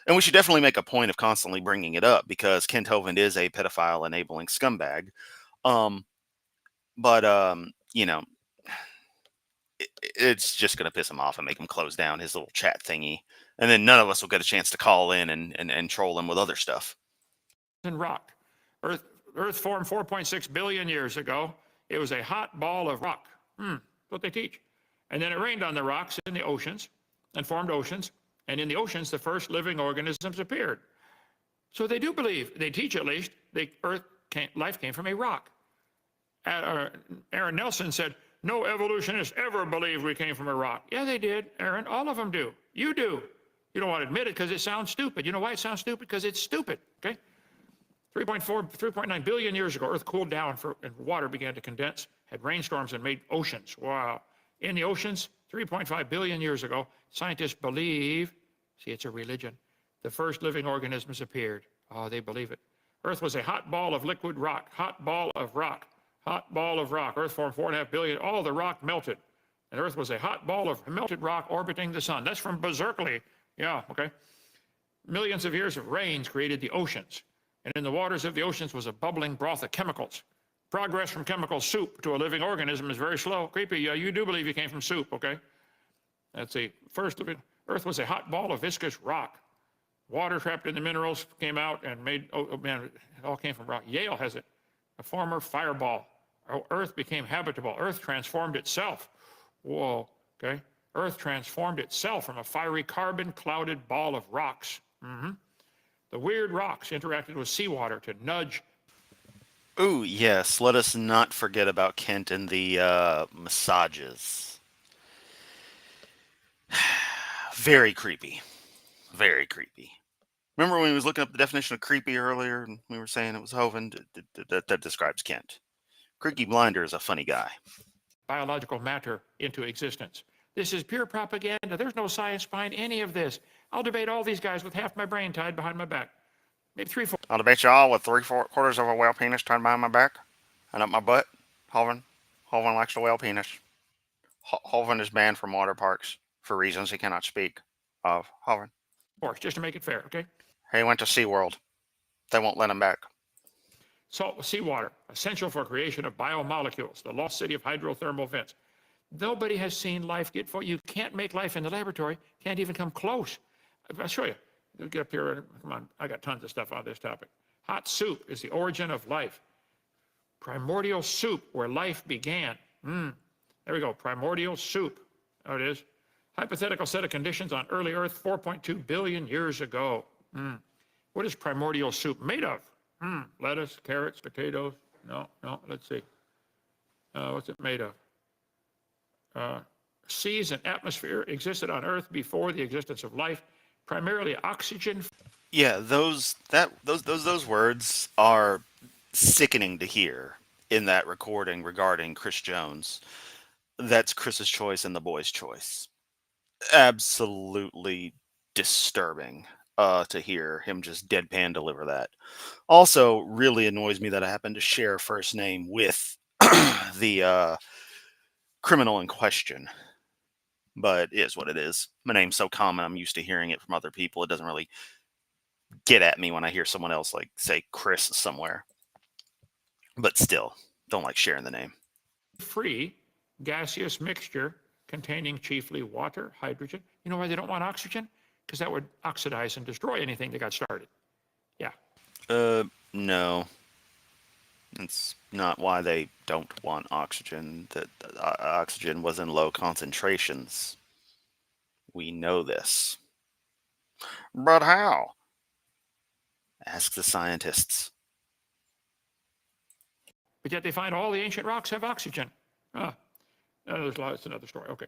And we should definitely make a point of constantly bringing it up, because Kent Hovind is a pedophile enabling scumbag. It's just going to piss him off and make him close down his little chat thingy. And then none of us will get a chance to call in and troll him with other stuff. Rock. Earth formed 4.6 billion years ago. It was a hot ball of rock. What they teach. And then it rained on the rocks in the oceans and formed oceans. And in the oceans, the first living organisms appeared. So they do believe, they teach at least, life came from a rock. Aaron Nelson said, no evolutionists ever believed we came from a rock. Yeah, they did, Aaron. All of them do. You do. You don't want to admit it because it sounds stupid. You know why it sounds stupid? Because it's stupid, okay? 3.9 billion years ago, Earth cooled down and water began to condense, had rainstorms and made oceans. Wow. In the oceans, 3.5 billion years ago, scientists believe, see, it's a religion, the first living organisms appeared. Oh, they believe it. Earth was a hot ball of liquid rock, hot ball of rock, hot ball of rock. Earth formed 4.5 billion, all the rock melted. And Earth was a hot ball of melted rock orbiting the sun. That's from Berkeley. Yeah, okay. Millions of years of rains created the oceans. And in the waters of the oceans was a bubbling broth of chemicals. Progress from chemical soup to a living organism is very slow. Creepy, you do believe you came from soup, okay? Let's see. First, Earth was a hot ball of viscous rock. Water trapped in the minerals came out and made, oh man, it all came from rock. Yale has it. A former fireball. Earth became habitable. Earth transformed itself. Whoa, okay? Earth transformed itself from a fiery carbon-clouded ball of rocks. The weird rocks interacted with seawater to nudge. Ooh, yes. Let us not forget about Kent and the massages. Very creepy. Very creepy. Remember when we was looking up the definition of creepy earlier, and we were saying it was Hovind? That describes Kent. Creaky Blinder is a funny guy. Biological matter into existence. This is pure propaganda. There's no science behind any of this. I'll debate all these guys with half my brain tied behind my back. Maybe 3/4. I'll debate you all with 3/4 of a whale penis tied behind my back and up my butt. Hovind likes the whale penis. Hovind is banned from water parks for reasons he cannot speak of. Hovind. Just to make it fair, okay? He went to SeaWorld. They won't let him back. Salt seawater, essential for creation of biomolecules, the lost city of hydrothermal vents. Nobody has seen life get full. You can't make life in the laboratory. Can't even come close. I'll show you. Get up here. Come on. I got tons of stuff on this topic. Hot soup is the origin of life. Primordial soup, where life began. There we go. Primordial soup. There it is. Hypothetical set of conditions on early Earth 4.2 billion years ago. What is primordial soup made of? Lettuce, carrots, potatoes. No, let's see. What's it made of? Seas and atmosphere existed on Earth before the existence of life. Primarily oxygen. Yeah, those words are sickening to hear in that recording regarding Chris Jones. That's Chris's choice and the boy's choice. Absolutely disturbing to hear him just deadpan deliver that. Also, really annoys me that I happen to share a first name with the criminal in question. but it is what it is. My name's so common, I'm used to hearing it from other people. It doesn't really get at me when I hear someone else, like, say Chris somewhere. But still, don't like sharing the name. Free gaseous mixture containing chiefly water, hydrogen. You know why they don't want oxygen? Because that would oxidize and destroy anything that got started. Yeah. No. It's not why they don't want oxygen. That oxygen was in low concentrations. We know this. But how? Ask the scientists. But yet they find all the ancient rocks have oxygen. It's another story. Okay.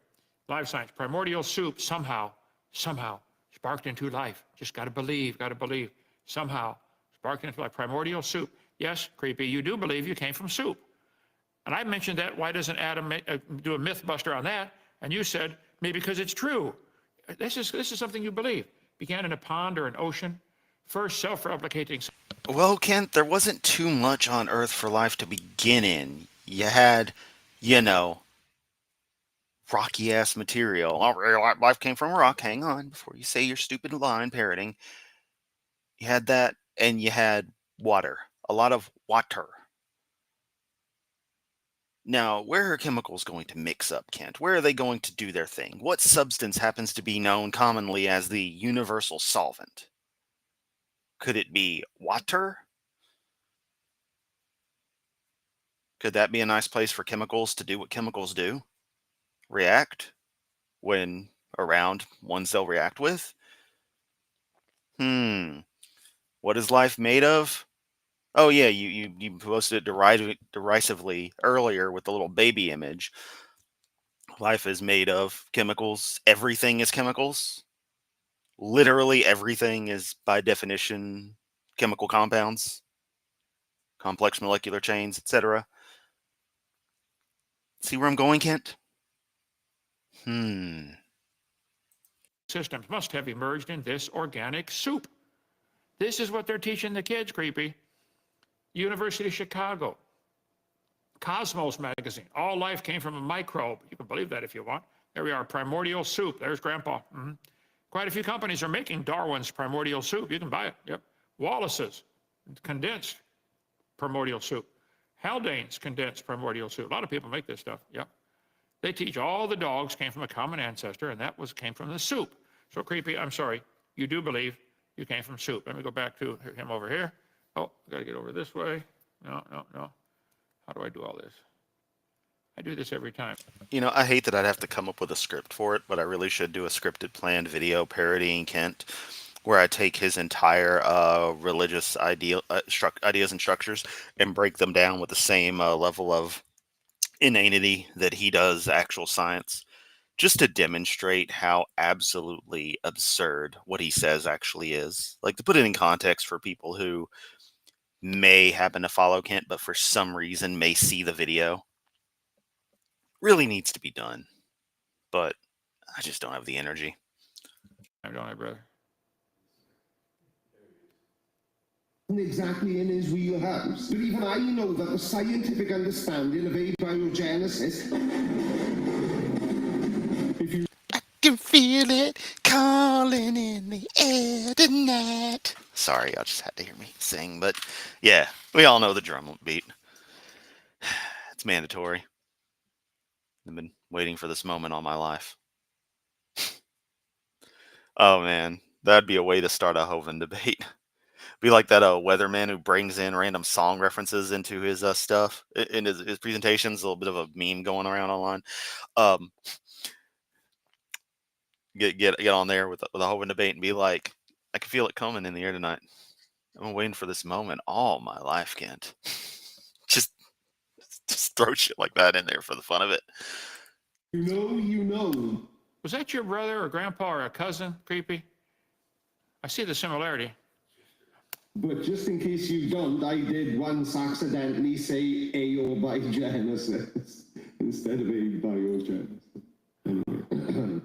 Life science. Primordial soup somehow sparked into life. Just got to believe. Somehow sparked into life. Primordial soup. Yes, Creepy, you do believe you came from soup. And I mentioned that. Why doesn't Adam do a myth buster on that? And you said, maybe because it's true. This is something you believe. Began in a pond or an ocean. First self-replicating. Well, Kent, there wasn't too much on Earth for life to begin in. You had, rocky-ass material. Oh, life came from a rock. Hang on, before you say your stupid line parroting. You had that, and you had water. A lot of water. Now, where are chemicals going to mix up, Kent? Where are they going to do their thing? What substance happens to be known commonly as the universal solvent? Could it be water? Could that be a nice place for chemicals to do what chemicals do? React when around ones they'll react with? What is life made of? Oh yeah, you posted it derisively earlier with the little baby image. Life is made of chemicals. Everything is chemicals. Literally everything is, by definition, chemical compounds, complex molecular chains, etc. See where I'm going, Kent? Systems must have emerged in this organic soup. This is what they're teaching the kids, Creepy. University of Chicago. Cosmos magazine. All life came from a microbe. You can believe that if you want. There we are, primordial soup. There's Grandpa. Quite a few companies are making Darwin's primordial soup. You can buy it. Yep. Wallace's condensed primordial soup. Haldane's condensed primordial soup. A lot of people make this stuff. Yep. They teach all the dogs came from a common ancestor, and that came from the soup. So Creepy, I'm sorry, you do believe you came from soup. Let me go back to him over here. Oh, I gotta get over this way. No. How do I do all this? I do this every time. I hate that I'd have to come up with a script for it, but I really should do a scripted planned video parodying Kent, where I take his entire religious ideas and structures and break them down with the same level of inanity that he does actual science, just to demonstrate how absolutely absurd what he says actually is. Like, to put it in context for people who may happen to follow Kent, but for some reason may see the video. Really needs to be done, but I just don't have the energy. Don't I, brother? Exactly in his wheelhouse. But even I know that the scientific understanding of abiogenesis. I can feel it calling in the air tonight. Sorry, y'all just had to hear me sing, but yeah, we all know the drum beat. It's mandatory. I've been waiting for this moment all my life. Oh man, that'd be a way to start a Hovind debate. Be like that weatherman who brings in random song references into his stuff in his presentations. A little bit of a meme going around online. Get on there with a Hovind debate and be like, I can feel it coming in the air tonight. I've been waiting for this moment all my life, Kent. just throw shit like that in there for the fun of it. You know. Was that your brother or grandpa or a cousin, Creepy? I see the similarity. But just in case you don't, I did once accidentally say abiogenesis instead of abiogenesis. Anyway.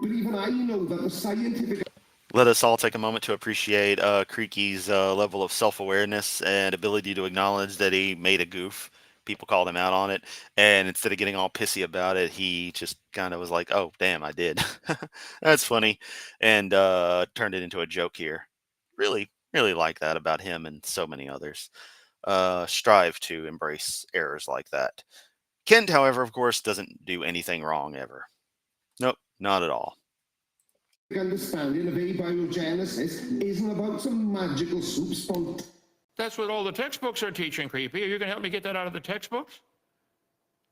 But even I know that the scientific... Let us all take a moment to appreciate Creaky's level of self-awareness and ability to acknowledge that he made a goof. people called him out on it, and instead of getting all pissy about it, he just kind of was like, "Oh, damn, I did." That's funny, and turned it into a joke here. Really, really like that about him and so many others. Strive to embrace errors like that. Kent, however, of course, doesn't do anything wrong ever. Nope, not at all. Understanding of abiogenesis isn't about some magical soup spont. That's what all the textbooks are teaching, Creepy. Are you going to help me get that out of the textbooks?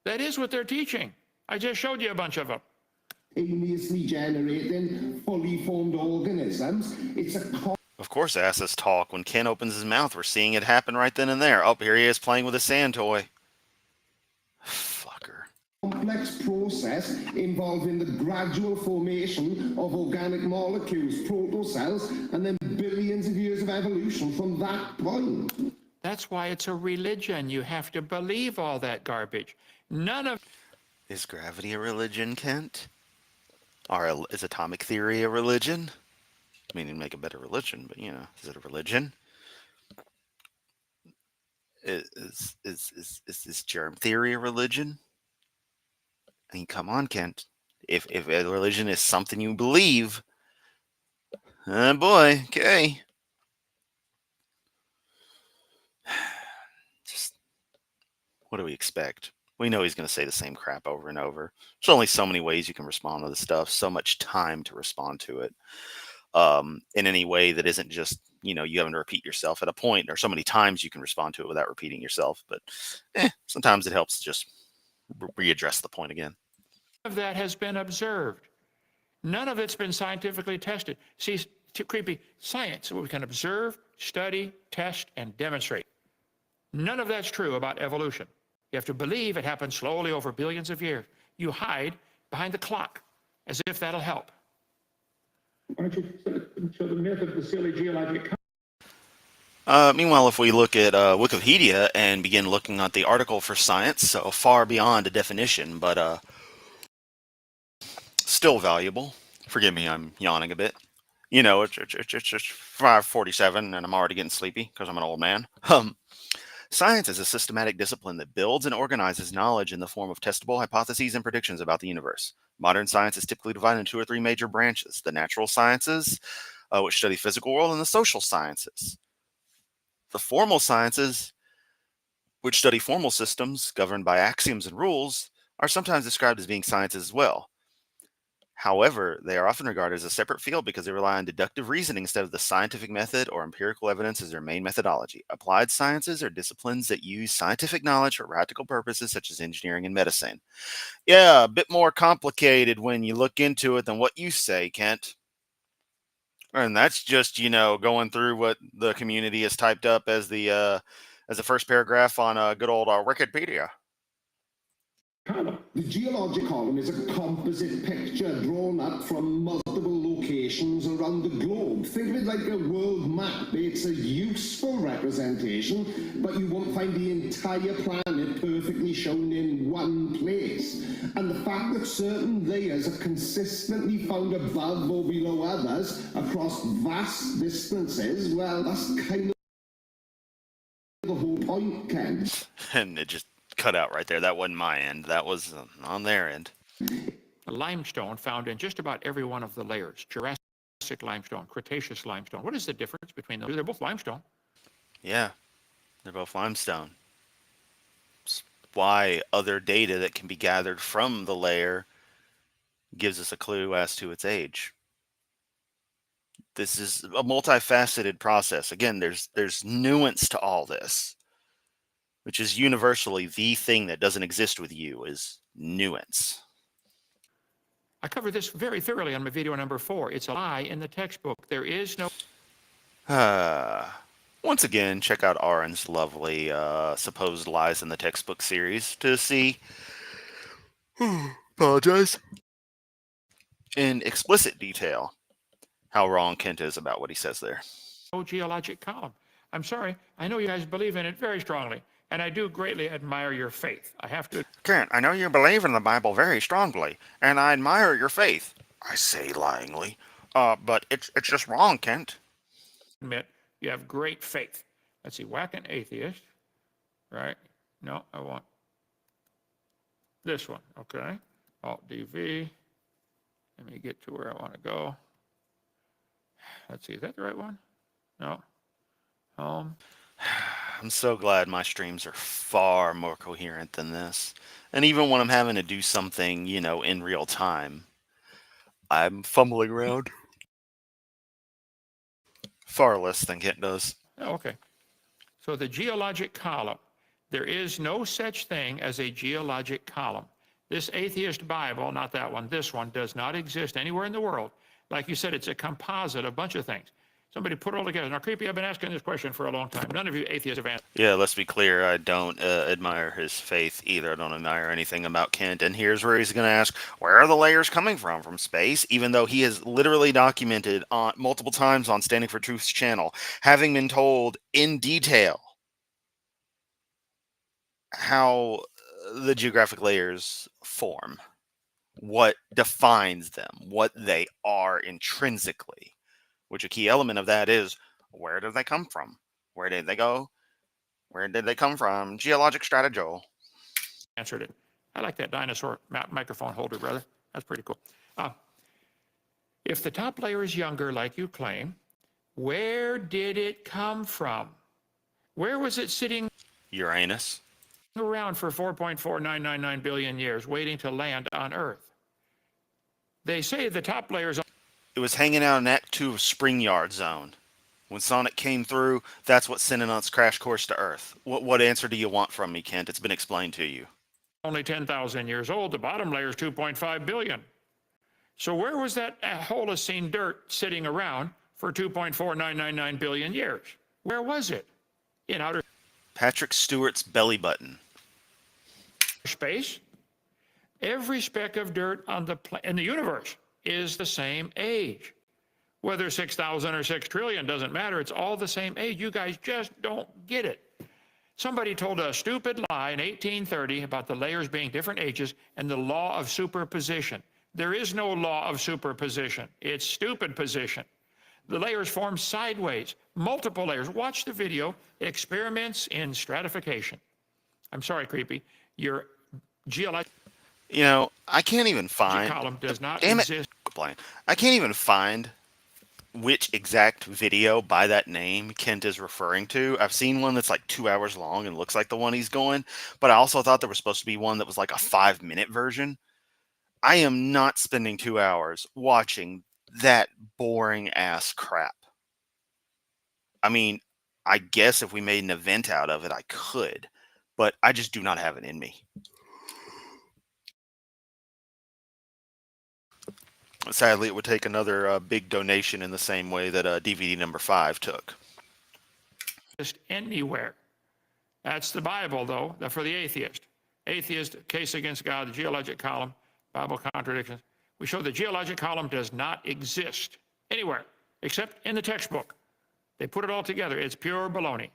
That is what they're teaching. I just showed you a bunch of them. Spontaneously generating fully formed organisms. It's a Of course, asses talk. When Ken opens his mouth, we're seeing it happen right then and there. Oh, here he is playing with a sand toy. Fucker. complex process involving the gradual formation of organic molecules, protocells, and then billions of years of evolution from that point. That's why it's a religion. You have to believe all that garbage. None of... Is gravity a religion, Kent? Or is atomic theory a religion? I mean, it'd make a better religion, but you know, is it a religion? Is germ theory a religion? I mean, come on, Kent. If a religion is something you believe, oh boy, okay. Just what do we expect? We know he's going to say the same crap over and over. There's only so many ways you can respond to this stuff. So much time to respond to it. In any way that isn't just, you know, you having to repeat yourself at a point. There are so many times you can respond to it without repeating yourself, but sometimes it helps to just readdress the point again. None of that has been observed. None of it's been scientifically tested. See, Creepy, science, we can observe, study, test, and demonstrate. None of that's true about evolution. You have to believe it happens slowly over billions of years. You hide behind the clock as if that'll help. Why don't you show the myth of the silly geologic... Meanwhile, if we look at Wikipedia and begin looking at the article for science, so far beyond a definition, but still valuable. Forgive me, I'm yawning a bit. You know, it's 5:47 and I'm already getting sleepy because I'm an old man. Science is a systematic discipline that builds and organizes knowledge in the form of testable hypotheses and predictions about the universe. Modern science is typically divided into 2 or 3 major branches: the natural sciences, which study physical world, and the social sciences. The formal sciences, which study formal systems governed by axioms and rules, are sometimes described as being sciences as well. However, they are often regarded as a separate field because they rely on deductive reasoning instead of the scientific method or empirical evidence as their main methodology. Applied sciences are disciplines that use scientific knowledge for practical purposes such as engineering and medicine. Yeah, a bit more complicated when you look into it than what you say, Kent. And that's just, you know, going through what the community has typed up as the first paragraph on good old Wikipedia. The geologic column is a composite picture drawn up from multiple locations around the globe. Think of it like a world map. It's a useful representation, but you won't find the entire planet perfectly shown in one place. And the fact that certain layers are consistently found above or below others across vast distances, well, that's kind of the whole point, Ken. And it just cut out right there. That wasn't my end. That was on their end. The limestone found in just about every one of the layers. Jurassic limestone, Cretaceous limestone. What is the difference between those? They're both limestone. Yeah, they're both limestone. It's why other data that can be gathered from the layer gives us a clue as to its age. This is a multifaceted process. Again, there's nuance to all this, which is universally the thing that doesn't exist with you is nuance. I covered this very thoroughly on my video number 4. It's a lie in the textbook. There is no... Once again, check out Aaron's lovely supposed lies in the textbook series to see, apologize, in explicit detail how wrong Kent is about what he says there. No geologic column. I'm sorry. I know you guys believe in it very strongly, and I do greatly admire your faith. I have to... Kent, I know you believe in the Bible very strongly, and I admire your faith. I say lyingly. But it's just wrong, Kent. Admit you have great faith. Let's see, whack an atheist, right? No, I want this one. Okay. Alt-DV. Let me get to where I want to go. Let's see, is that the right one? No. Home. I'm so glad my streams are far more coherent than this. And even when I'm having to do something, in real time, I'm fumbling around far less than Kent does. Oh, okay. So the geologic column. There is no such thing as a geologic column. This atheist Bible, not that one, this one, does not exist anywhere in the world. Like you said, it's a composite of a bunch of things. Somebody put it all together. Now, Creepy, I've been asking this question for a long time. None of you atheists have answered. Yeah, let's be clear. I don't admire his faith either. I don't admire anything about Kent. And here's where he's going to ask, where are the layers coming from space? Even though he has literally documented on multiple times on Standing for Truth's channel, having been told in detail how the geographic layers form, what defines them, what they are intrinsically, which a key element of that is, where did they come from? Where did they go? Where did they come from? Geologic strategy. Answered it. I like that dinosaur microphone holder, brother. That's pretty cool. If the top layer is younger, like you claim, where did it come from? Where was it sitting Uranus. around for 4.4999 billion years, waiting to land on Earth? They say the top layers. It was hanging out in Act 2 of Spring Yard Zone. When Sonic came through, that's what sent it on its crash course to Earth. What answer do you want from me, Kent? It's been explained to you. Only 10,000 years old. The bottom layer is 2.5 billion. So where was that Holocene dirt sitting around for 2.4999 billion years? Where was it? In outer Patrick Stewart's belly button. space? Every speck of dirt on in the universe is the same age. Whether 6,000 or 6 trillion doesn't matter. It's all the same age. You guys just don't get it. Somebody told a stupid lie in 1830 about the layers being different ages and the law of superposition. There is no law of superposition. It's stupid position. The layers form sideways, multiple layers. Watch the video, Experiments in Stratification. I'm sorry, Creepy. Your geologic I can't even find... column does not Damn exist. it. I can't even find which exact video by that name Kent is referring to. I've seen one that's like 2 hours long and looks like the one he's going, but I also thought there was supposed to be one that was like a 5-minute version. I am not spending 2 hours watching that boring ass crap. I mean, I guess if we made an event out of it, I could, but I just do not have it in me. Sadly, it would take another big donation in the same way that DVD number 5 took. Just anywhere. That's the Bible, though, for the atheist. Atheist, case against God, the geologic column, Bible contradictions. We show the geologic column does not exist anywhere except in the textbook. They put it all together. It's pure baloney.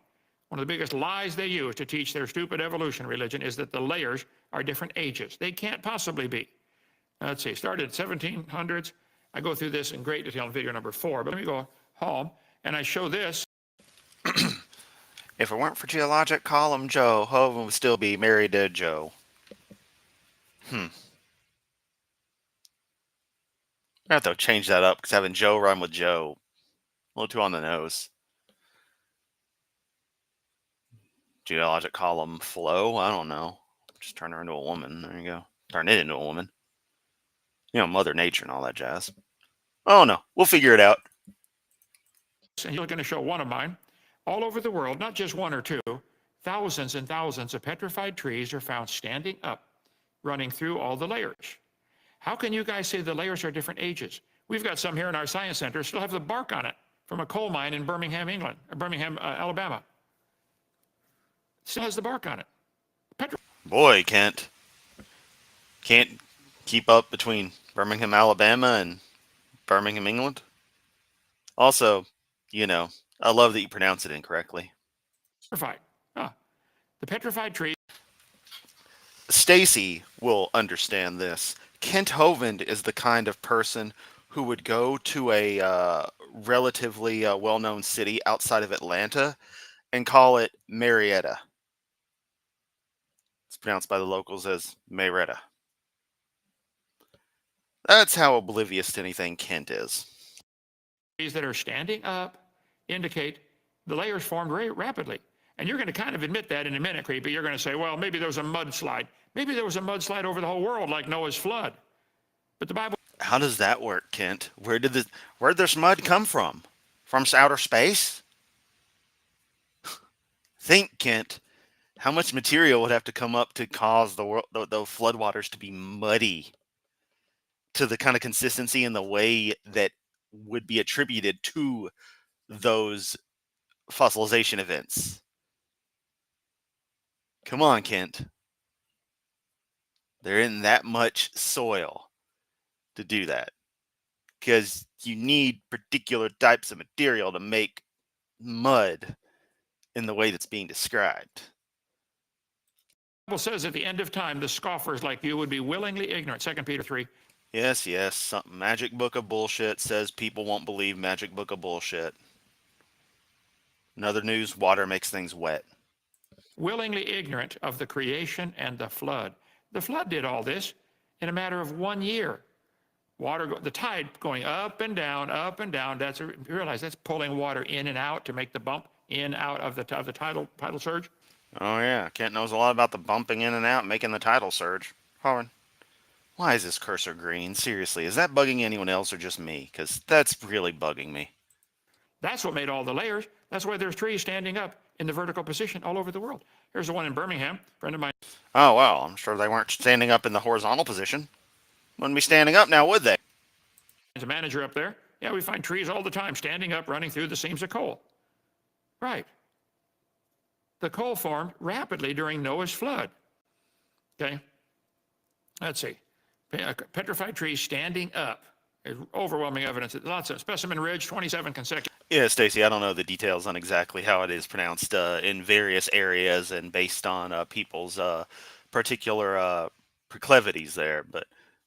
One of the biggest lies they use to teach their stupid evolution religion is that the layers are different ages. They can't possibly be. Let's see, started at 1700s. I go through this in great detail in video number 4, but let me go home and I show this. If it weren't for geologic column Joe, Hovind would still be married to Joe. I have to change that up because having Joe rhyme with Joe, a little too on the nose. Geologic column flow, I don't know. Just turn her into a woman. There you go. Turn it into a woman. Mother Nature and all that jazz. Oh no, we'll figure it out. And you're going to show one of mine. All over the world, not just one or two, thousands and thousands of petrified trees are found standing up, running through all the layers. How can you guys say the layers are different ages? We've got some here in our science center, still have the bark on it from a coal mine in Birmingham, England, Alabama. Still has the bark on it. Boy, Kent. Can't keep up between Birmingham, Alabama and Birmingham, England. Also, I love that you pronounce it incorrectly. Petrified. The petrified tree. Stacy will understand this. Kent Hovind is the kind of person who would go to a relatively well-known city outside of Atlanta and call it Marietta. pronounced by the locals as Mayretta. That's how oblivious to anything Kent is. Trees that are standing up indicate the layers formed very rapidly. And you're going to kind of admit that in a minute, Creepy. You're going to say, well, maybe there was a mudslide. Maybe there was a mudslide over the whole world like Noah's flood. But the Bible... How does that work, Kent? Where'd this mud come from? From outer space? Think, Kent, how much material would have to come up to cause the floodwaters to be muddy to the kind of consistency and the way that would be attributed to those fossilization events? Come on, Kent. There isn't that much soil to do that, because you need particular types of material to make mud in the way that's being described. The Bible says at the end of time, the scoffers like you would be willingly ignorant. 2 Peter 3. Yes, some magic book of bullshit says people won't believe magic book of bullshit. In other news, water makes things wet. Willingly ignorant of the creation and the flood. The flood did all this in a matter of 1 year. The tide going up and down, up and down. You realize that's pulling water in and out to make the bump in, out of the tidal surge. Oh yeah, Kent knows a lot about the bumping in and out, making the tidal surge. Hovind, why is this cursor green? Seriously, is that bugging anyone else or just me? Because that's really bugging me. That's what made all the layers. That's why there's trees standing up in the vertical position all over the world. Here's the one in Birmingham, a friend of mine. Oh well, I'm sure they weren't standing up in the horizontal position. Wouldn't be standing up now, would they? There's a manager up there. Yeah, we find trees all the time standing up, running through the seams of coal. Right. The coal formed rapidly during Noah's flood. Okay. Let's see. Petrified trees standing up. There's overwhelming evidence. Lots of Specimen Ridge, 27 consecutive. Yeah, Stacy, I don't know the details on exactly how it is pronounced in various areas and based on people's particular proclivities there, but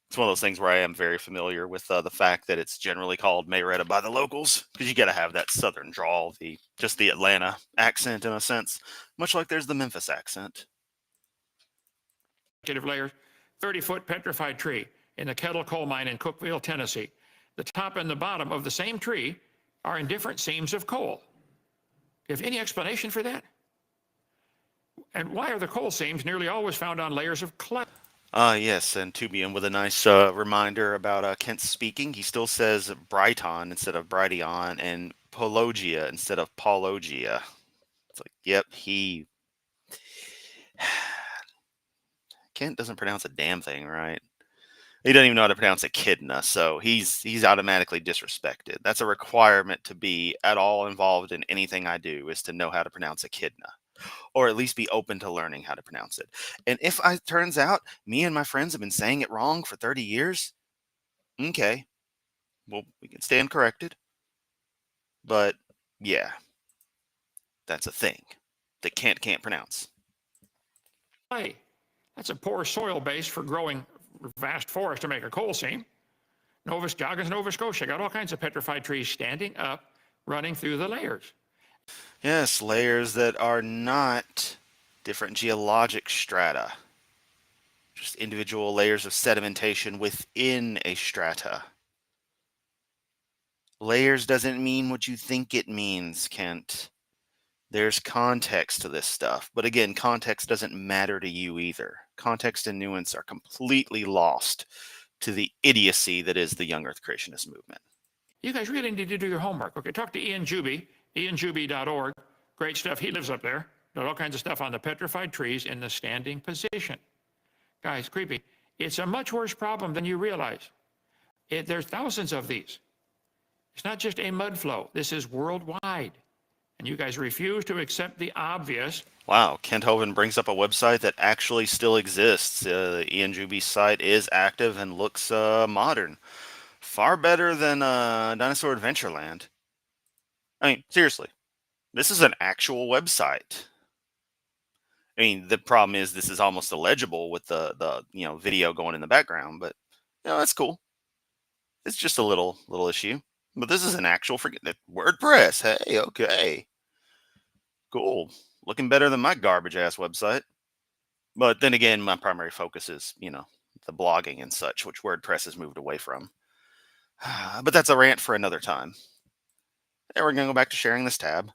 it's one of those things where I am very familiar with the fact that it's generally called Mayretta by the locals, because you got to have that southern drawl, just the Atlanta accent in a sense, much like there's the Memphis accent. Layers, 30-foot petrified tree in the Kettle coal mine in Cookeville, Tennessee. The top and the bottom of the same tree are in different seams of coal. Do you have any explanation for that? And why are the coal seams nearly always found on layers of clay? Yes, and to be in with a nice reminder about Kent's speaking, he still says Brighton instead of Brightion and Pologia instead of Paulogia. It's like, yep, Kent doesn't pronounce a damn thing right. He doesn't even know how to pronounce echidna, so he's automatically disrespected. That's a requirement to be at all involved in anything I do, is to know how to pronounce echidna, or at least be open to learning how to pronounce it. And if it turns out me and my friends have been saying it wrong for 30 years, okay, well, we can stand corrected. But yeah, that's a thing that Kent can't pronounce. Hey, that's a poor soil base for growing vast forest to make a coal seam. Joggins, Nova Scotia got all kinds of petrified trees standing up, running through the layers. Yes, layers that are not different geologic strata, just individual layers of sedimentation within a strata. Layers doesn't mean what you think it means, Kent. There's context to this stuff. But again, context doesn't matter to you either. Context and nuance are completely lost to the idiocy that is the young earth creationist movement. You guys really need to do your homework. Okay, talk to Ian Juby, ianjuby.org. Great stuff. He lives up there. Does all kinds of stuff on the petrified trees in the standing position. Guys, creepy. It's a much worse problem than you realize. There's thousands of these. It's not just a mud flow. This is worldwide. And you guys refuse to accept the obvious. Wow, Kent Hovind brings up a website that actually still exists. Ian Juby's site is active and looks modern. Far better than Dinosaur Adventureland. I mean, seriously, this is an actual website. I mean, the problem is this is almost illegible with the video going in the background, but that's cool. It's just a little issue. But this is an actual freaking WordPress. Hey, okay. Cool. Looking better than my garbage ass website. But then again, my primary focus is, the blogging and such, which WordPress has moved away from. But that's a rant for another time. And we're going to go back to sharing this tab.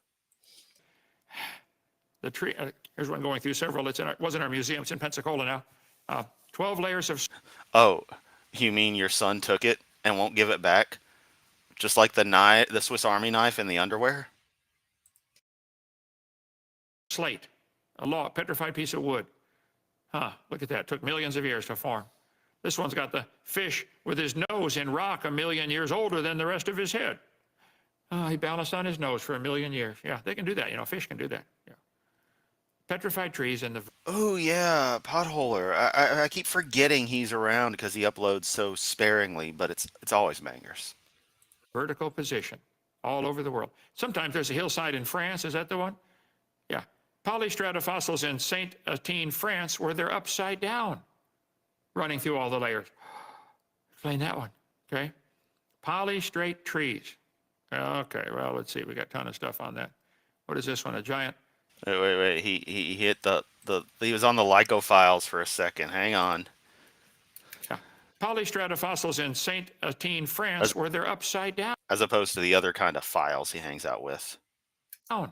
The tree, here's one going through several. It was in our museum. It's in Pensacola now. 12 layers of Oh, you mean your son took it and won't give it back? Just like the Swiss Army knife in the underwear? slate, a petrified piece of wood. Look at that. Took millions of years to form. This one's got the fish with his nose in rock 1,000,000 years older than the rest of his head. He balanced on his nose for 1,000,000 years. Yeah, they can do that. Fish can do that. Yeah. Petrified trees in the... Oh, yeah, Potholer. I keep forgetting he's around because he uploads so sparingly, but it's always bangers. vertical position all over the world. Sometimes there's a hillside in France. Is that the one? Yeah. Polystrata fossils in Saint Etienne, France, where they're upside down, running through all the layers. Explain that one, okay? Polystrate trees. Okay, well, let's see. We got a ton of stuff on that. What is this one? A giant? Wait. He hit he was on the Lyco files for a second. Hang on. Yeah. Polystrata fossils in Saint Etienne, France, where they're upside down. As opposed to the other kind of files he hangs out with. Oh.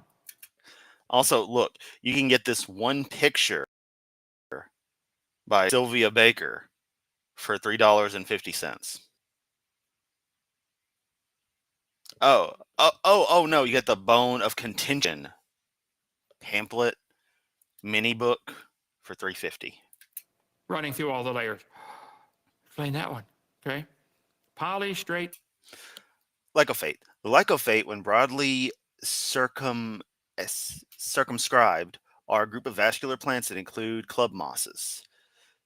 Also, look, you can get this one picture by Sylvia Baker for $3.50. Oh, no, you get the Bone of Contention pamphlet mini book for $3.50. Running through all the layers. Explain that one, okay? Polystrate. Lycophate. The lycophate, when broadly circumscribed, are a group of vascular plants that include club mosses.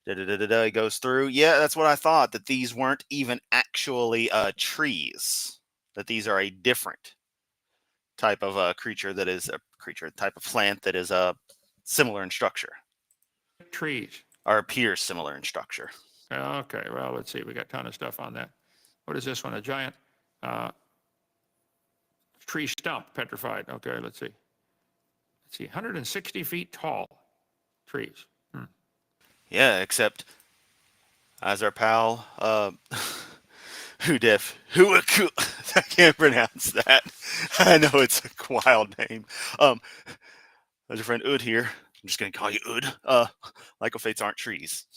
It goes through. Yeah, that's what I thought, that these weren't even actually trees, that these are a different type of type of plant that is similar in structure. Trees. Or appears similar in structure. Okay, well, let's see. We got a ton of stuff on that. What is this one? A giant tree stump, petrified. Okay, let's see. 160 feet tall trees. Yeah, except as our pal, I can't pronounce that. I know it's a wild name. As your friend Ud here, I'm just going to call you Ud. Lycophates aren't trees.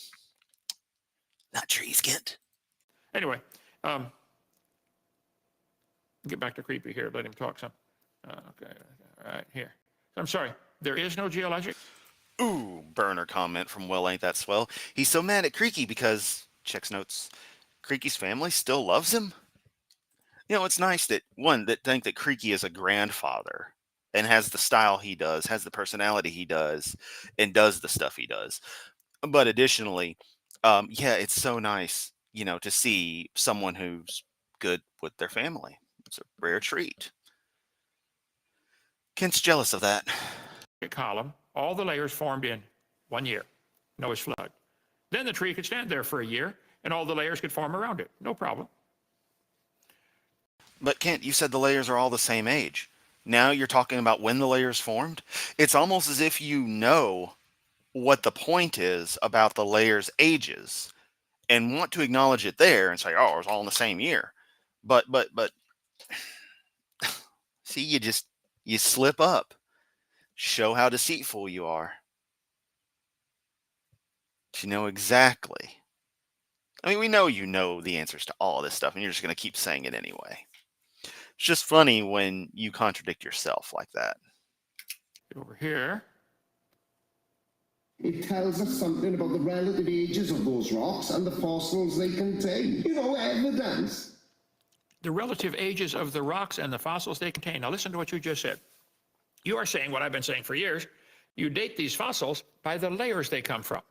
Not trees, Kent. Anyway, get back to Creepy here. Let him talk some. Okay, all right, here. I'm sorry, there is no geologic? Ooh, burner comment from Will Ain't That Swell. He's so mad at Creaky because, checks notes, Creaky's family still loves him? It's nice that think that Creaky is a grandfather and has the style he does, has the personality he does, and does the stuff he does. But additionally, it's so nice, to see someone who's good with their family. It's a rare treat. Kent's jealous of that. Column, all the layers formed in 1 year, Noah's flood. Then the tree could stand there for a year, and all the layers could form around it. No problem. But Kent, you said the layers are all the same age. Now you're talking about when the layers formed? It's almost as if you know what the point is about the layers' ages and want to acknowledge it there and say, oh, it was all in the same year. But see, you slip up. Show how deceitful you are. You know exactly. I mean, we know you know the answers to all of this stuff, and you're just going to keep saying it anyway. It's just funny when you contradict yourself like that. Over here. It tells us something about the relative ages of those rocks and the fossils they contain. Evidence. The relative ages of the rocks and the fossils they contain. Now listen to what you just said. You are saying what I've been saying for years. You date these fossils by the layers they come from.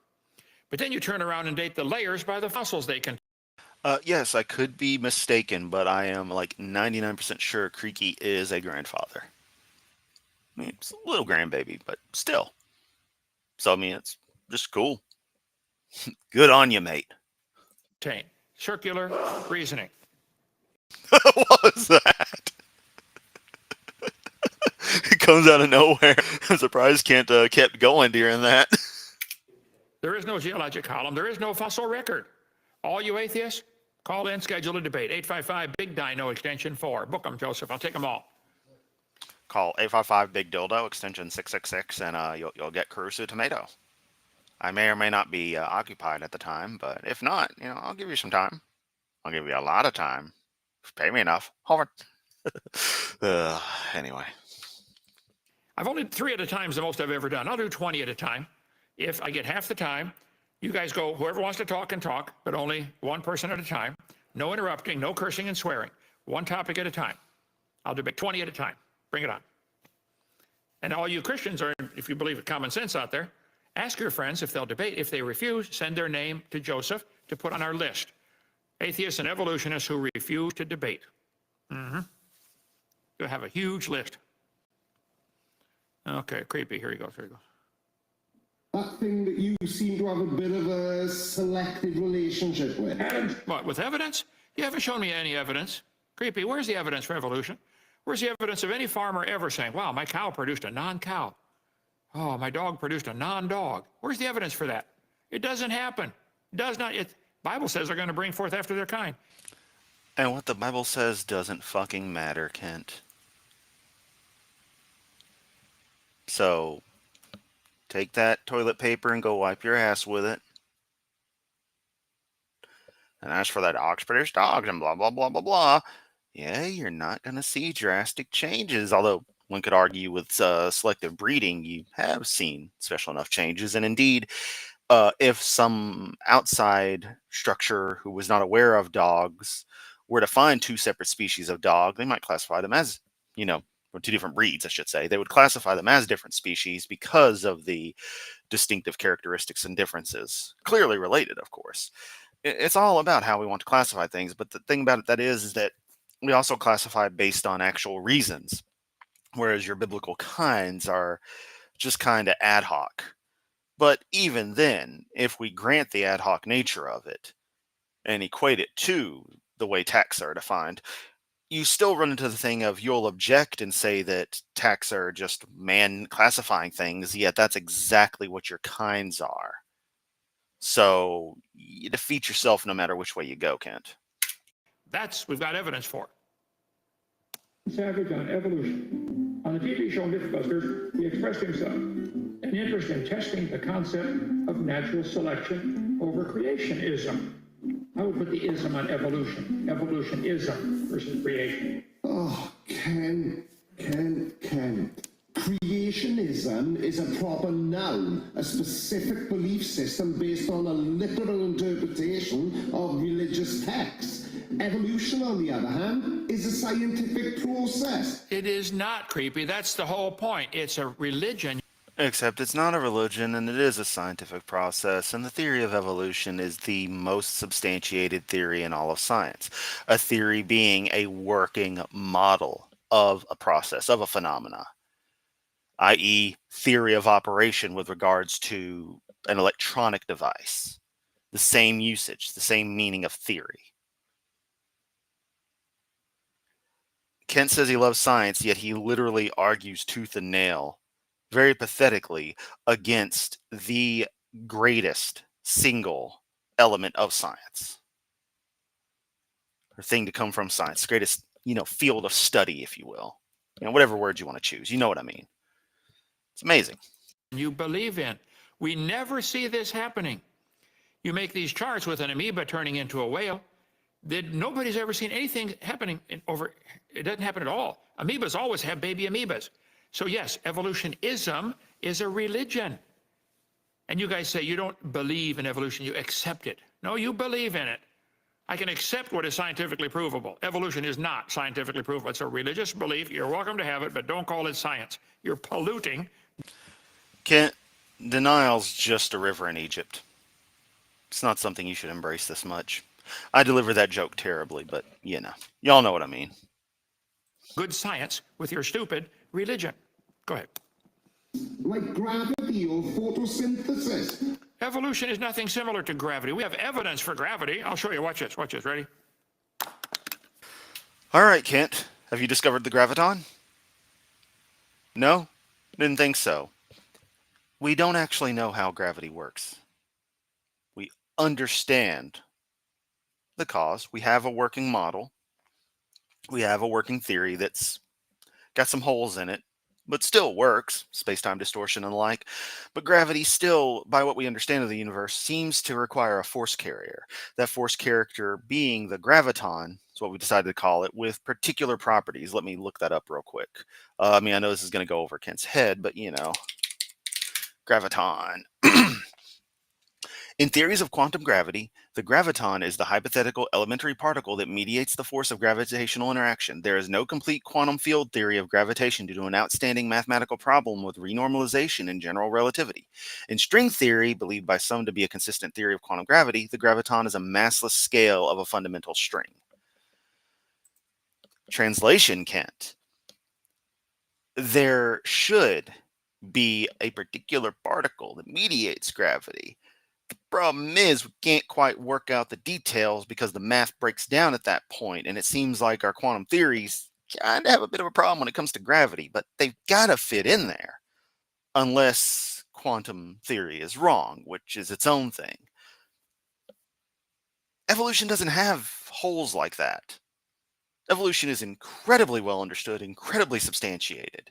But then you turn around and date the layers by the fossils they contain. Yes, I could be mistaken, but I am like 99% sure Creaky is a grandfather. I mean, it's a little grandbaby, but still. So, I mean, it's just cool. Good on you, mate. Circular reasoning. What was that? It comes out of nowhere. I'm surprised Kent kept going during that. There is no geologic column. There is no fossil record. All you atheists, call in, schedule a debate. 855 Big Dino extension 4. Book them, Joseph. I'll take them all. Call 855 Big Dildo extension 666, and you'll get Caruso Tomato. I may or may not be occupied at the time, but if not, I'll give you some time. I'll give you a lot of time. Pay me enough. Hovind. Anyway. I've only 3 at a time is the most I've ever done. I'll do 20 at a time. If I get half the time, you guys go, whoever wants to talk can talk, but only one person at a time. No interrupting, no cursing and swearing. One topic at a time. I'll debate 20 at a time. Bring it on. And all you Christians, or if you believe in common sense out there, ask your friends if they'll debate. If they refuse, send their name to Joseph to put on our list. Atheists and evolutionists who refuse to debate. You'll have a huge list. Okay, creepy. Here he goes. That thing that you seem to have a bit of a selective relationship with. What, with evidence? You haven't shown me any evidence. Creepy, where's the evidence for evolution? Where's the evidence of any farmer ever saying, wow, my cow produced a non-cow? Oh, my dog produced a non-dog. Where's the evidence for that? It doesn't happen. It does not. Bible says they're going to bring forth after their kind. And what the Bible says doesn't fucking matter, Kent. So, take that toilet paper and go wipe your ass with it. And as for that ox-produced dogs and blah, blah, blah, blah, blah, yeah, you're not going to see drastic changes. Although one could argue with selective breeding, you have seen special enough changes. And indeed, if some outside structure who was not aware of dogs were to find 2 separate species of dog, they might classify them as, or 2 different breeds, I should say. They would classify them as different species because of the distinctive characteristics and differences. Clearly related, of course. It's all about how we want to classify things, but the thing about it is that we also classify based on actual reasons, whereas your biblical kinds are just kind of ad hoc. But even then, if we grant the ad hoc nature of it and equate it to the way taxa are defined, you still run into the thing of you'll object and say that taxa are just man classifying things, yet that's exactly what your kinds are. So you defeat yourself no matter which way you go, Kent. We've got evidence for. Savage on evolution. On the TV show Mythbusters, he expressed himself an interest in testing the concept of natural selection over creationism. I would put the ism on evolution. Evolutionism versus creation. Oh, Ken. Creationism is a proper noun, a specific belief system based on a literal interpretation of religious texts. Evolution, on the other hand, is a scientific process. It is not, creepy. That's the whole point. It's a religion. Except it's not a religion, and it is a scientific process, and the theory of evolution is the most substantiated theory in all of science. A theory being a working model of a process, of a phenomena, i.e. theory of operation with regards to an electronic device. The same usage, the same meaning of theory. Kent says he loves science, yet he literally argues tooth and nail, very pathetically, against the greatest single element of science. Or thing to come from science. Greatest, field of study, if you will. Whatever words you want to choose. You know what I mean. It's amazing. You believe in. We never see this happening. You make these charts with an amoeba turning into a whale. Nobody's ever seen anything happening it doesn't happen at all. Amoebas always have baby amoebas. So yes, evolutionism is a religion. And you guys say you don't believe in evolution, you accept it. No, you believe in it. I can accept what is scientifically provable. Evolution is not scientifically provable. It's a religious belief. You're welcome to have it, but don't call it science. You're polluting. Kent, denial's just a river in Egypt. It's not something you should embrace this much. I deliver that joke terribly, but y'all know what I mean. Good science with your stupid religion. Go ahead. Like gravity or photosynthesis. Evolution is nothing similar to gravity. We have evidence for gravity. I'll show you. Watch this. Watch this. Ready? All right, Kent. Have you discovered the graviton? No? Didn't think so. We don't actually know how gravity works. understand the cause. We have a working model. We have a working theory that's got some holes in it, but still works, space-time distortion and the like. But gravity still, by what we understand of the universe, seems to require a force carrier. That force character being the graviton, is what we decided to call it, with particular properties. Let me look that up real quick. I mean, I know this is going to go over Kent's head, but you know, graviton. In theories of quantum gravity, the graviton is the hypothetical elementary particle that mediates the force of gravitational interaction. There is no complete quantum field theory of gravitation due to an outstanding mathematical problem with renormalization in general relativity. In string theory, believed by some to be a consistent theory of quantum gravity, the graviton is a massless scale of a fundamental string. Translation, Kent. There should be a particular particle that mediates gravity. The problem is we can't quite work out the details because the math breaks down at that point, and it seems like our quantum theories kind of have a bit of a problem when it comes to gravity, but they've got to fit in there unless quantum theory is wrong, which is its own thing. Evolution doesn't have holes like that. Evolution is incredibly well understood, incredibly substantiated,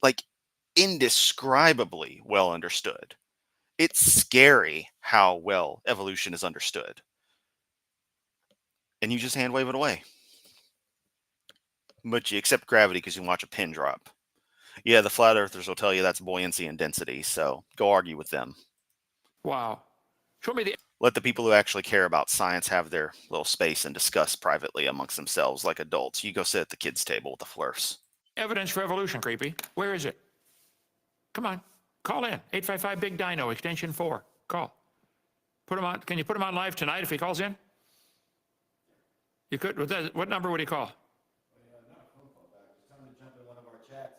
like indescribably well understood. It's scary how well evolution is understood. And you just hand wave it away. But you accept gravity because you can watch a pin drop. Yeah, the flat earthers will tell you that's buoyancy and density, so go argue with them. Wow. Show me the Let the people who actually care about science have their little space and discuss privately amongst themselves like adults. You go sit at the kids' table with the flirts. evidence for evolution, Creepy. Where is it? Come on. Call in. 855 Big Dino, extension 4. Call. Put him on. Can you put him on live tonight if he calls in? You could. What number would he call?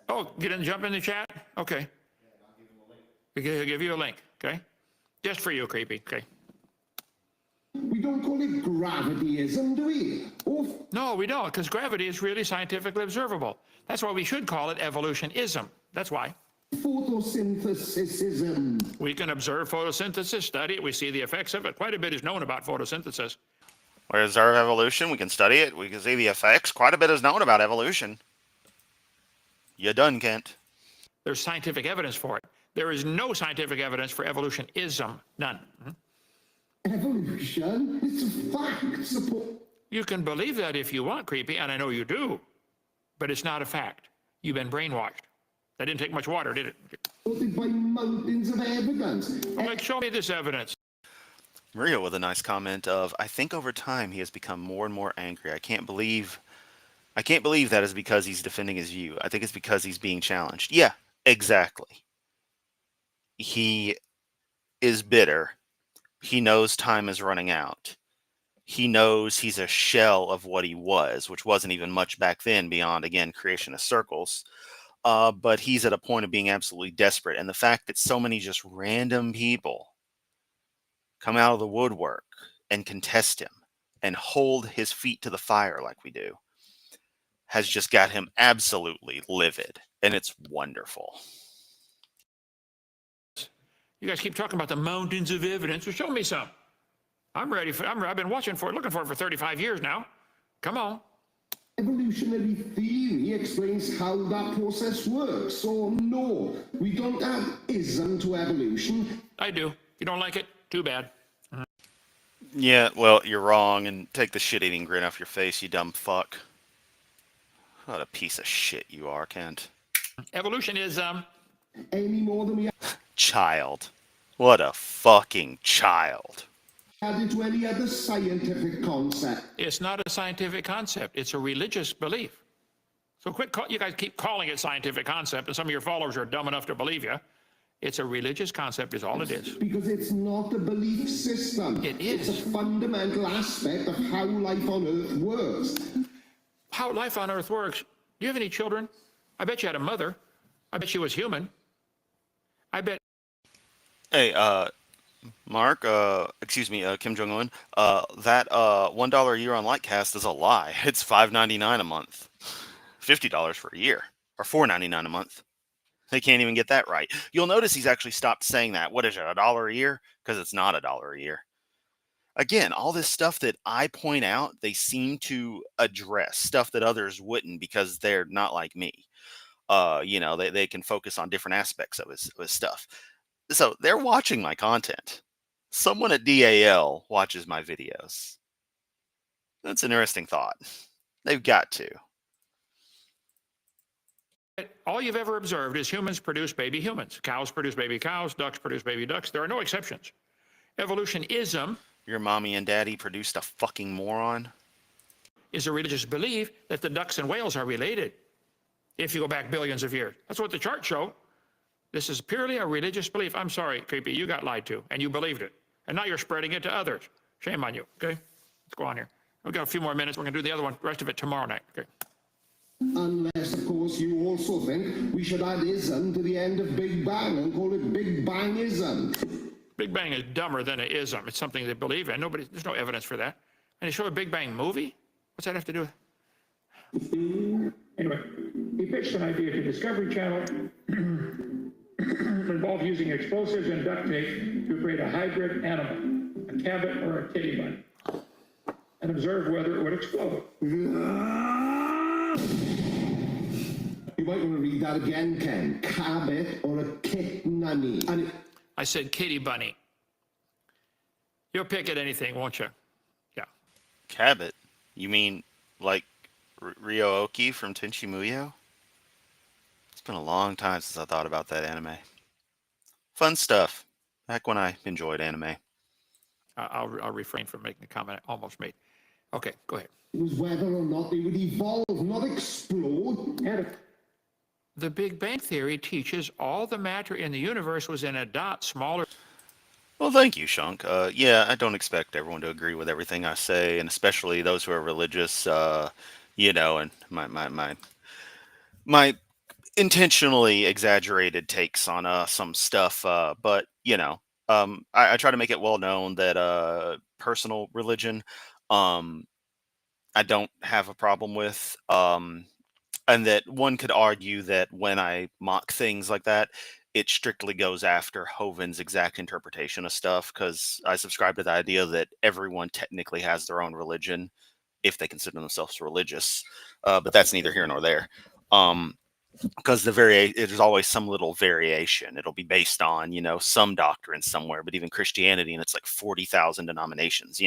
Oh, jump in the chat? Okay. He'll give you a link, okay? Just for you, Creepy, okay? We don't call it gravityism, do we? No, we don't, because gravity is really scientifically observable. That's why we should call it evolutionism. That's why. Photosynthesism. We can observe photosynthesis, study it, we see the effects of it. Quite a bit is known about photosynthesis. We observe evolution, we can study it, we can see the effects. Quite a bit is known about evolution. You done, Kent. There's scientific evidence for it. There is no scientific evidence for evolutionism. None. Evolution? It's a fact. You can believe that if you want, Creepy, and I know you do. But it's not a fact. You've been brainwashed. That didn't take much water, did it? Supported by mountains of evidence. I'm like, show me this evidence. Maria with a nice comment of, I think over time he has become more and more angry. I can't believe that is because he's defending his view. I think it's because he's being challenged. Yeah, exactly. He is bitter. He knows time is running out. He knows he's a shell of what he was, which wasn't even much back then beyond, again, creationist circles. But he's at a point of being absolutely desperate. And the fact that so many just random people come out of the woodwork and contest him and hold his feet to the fire like we do has just got him absolutely livid. And it's wonderful. You guys keep talking about the mountains of evidence. Well, show me some. I'm ready for. I've been watching for it, looking for it for 35 years now. Come on. Evolutionary theory explains how that process works. So no, we don't have ism to evolution. I do. You don't like it? Too bad. Yeah, well, you're wrong, and take the shit-eating grin off your face, you dumb fuck. What a piece of shit you are, Kent. Evolution is Any more than we Child. What a fucking child. added to any other scientific concept. It's not a scientific concept. It's a religious belief. So you guys keep calling it scientific concept, and some of your followers are dumb enough to believe you. It's a religious concept is all it is. Because it's not a belief system. It is. It's a fundamental aspect of how life on Earth works. How life on Earth works. Do you have any children? I bet you had a mother. I bet she was human. I bet. Hey, Mark, Kim Jong-un, that $1 a year on Lightcast is a lie. It's $5.99 a month. $50 for a year. Or $4.99 a month. They can't even get that right. You'll notice he's actually stopped saying that. What is it, $1 a year? Because it's not $1 a year. Again, all this stuff that I point out, they seem to address stuff that others wouldn't because they're not like me. They can focus on different aspects of his stuff. So they're watching my content. Someone at DAL watches my videos. That's an interesting thought. They've got to. All you've ever observed is humans produce baby humans. Cows produce baby cows. Ducks produce baby ducks. There are no exceptions. Evolutionism. Your mommy and daddy produced a fucking moron. Is a religious belief that the ducks and whales are related if you go back billions of years. That's what the charts show. This is purely a religious belief. I'm sorry, Creepy, you got lied to, and you believed it. And now you're spreading it to others. Shame on you, okay? Let's go on here. We've got a few more minutes. We're going to do the other one, the rest of it tomorrow night, okay? Unless, of course, you also think we should add ism to the end of Big Bang and call it Big Bangism. Big Bang is dumber than an ism. It's something they believe in. There's no evidence for that. And they show a Big Bang movie? What's that have to do with? Anyway, he pitched an idea to Discovery Channel involved using explosives and duct tape to create a hybrid animal, a cabot or a kitty bunny, and observe whether it would explode. You might want to read that again, Ken. Cabot or a kitnunny. And I said kitty bunny. You'll pick at anything, won't you? Yeah. Cabot? You mean like Ryo-Oki from Tenchi Muyo? It's been a long time since I thought about that anime. Fun stuff. Back when I enjoyed anime. I'll refrain from making the comment I almost made. Okay, go ahead. it was whether or not they would evolve, not explode. The Big Bang Theory teaches all the matter in the universe was in a dot smaller. Well, thank you, Shunk. Yeah, I don't expect everyone to agree with everything I say, and especially those who are religious, and my intentionally exaggerated takes on some stuff. But I try to make it well known that personal religion, I don't have a problem with. And that one could argue that when I mock things like that, it strictly goes after Hovind's exact interpretation of stuff, because I subscribe to the idea that everyone technically has their own religion if they consider themselves religious. But that's neither here nor there. Because there's always some little variation. It'll be based on, some doctrine somewhere, but even Christianity, and it's like 40,000 denominations,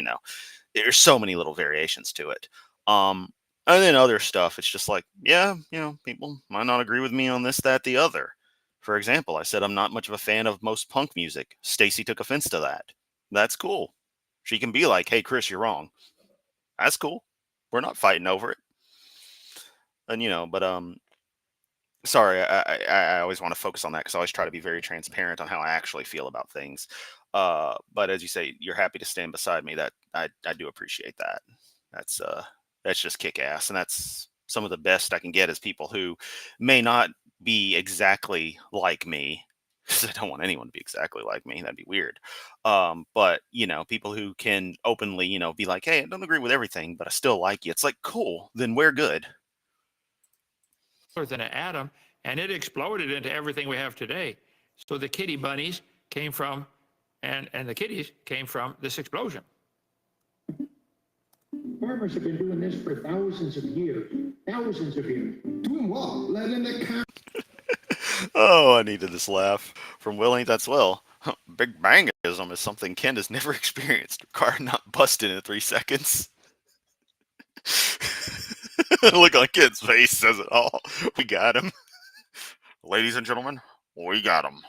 there's so many little variations to it. And then other stuff, it's just like, people might not agree with me on this, that, the other. For example, I said I'm not much of a fan of most punk music. Stacy took offense to that. That's cool. She can be like, hey, Chris, you're wrong. That's cool. We're not fighting over it. And, sorry, I always want to focus on that because I always try to be very transparent on how I actually feel about things. But as you say, you're happy to stand beside me. That I do appreciate that. That's just kick ass. And that's some of the best I can get is people who may not be exactly like me, because I don't want anyone to be exactly like me. That'd be weird. But, people who can openly, be like, hey, I don't agree with everything, but I still like you. It's like, cool, then we're good. Than an atom, and it exploded into everything we have today. So the kitty bunnies came from, and the kitties came from this explosion. Farmers have been doing this for thousands of years. Thousands of years. Doing what? Letting the cat. Oh, I needed this laugh from Will. Ain't that swell? Big Bangism is something Ken has never experienced. Car not busted in 3 seconds. Look on Ken's face says it all. We got him. Ladies and gentlemen, we got him.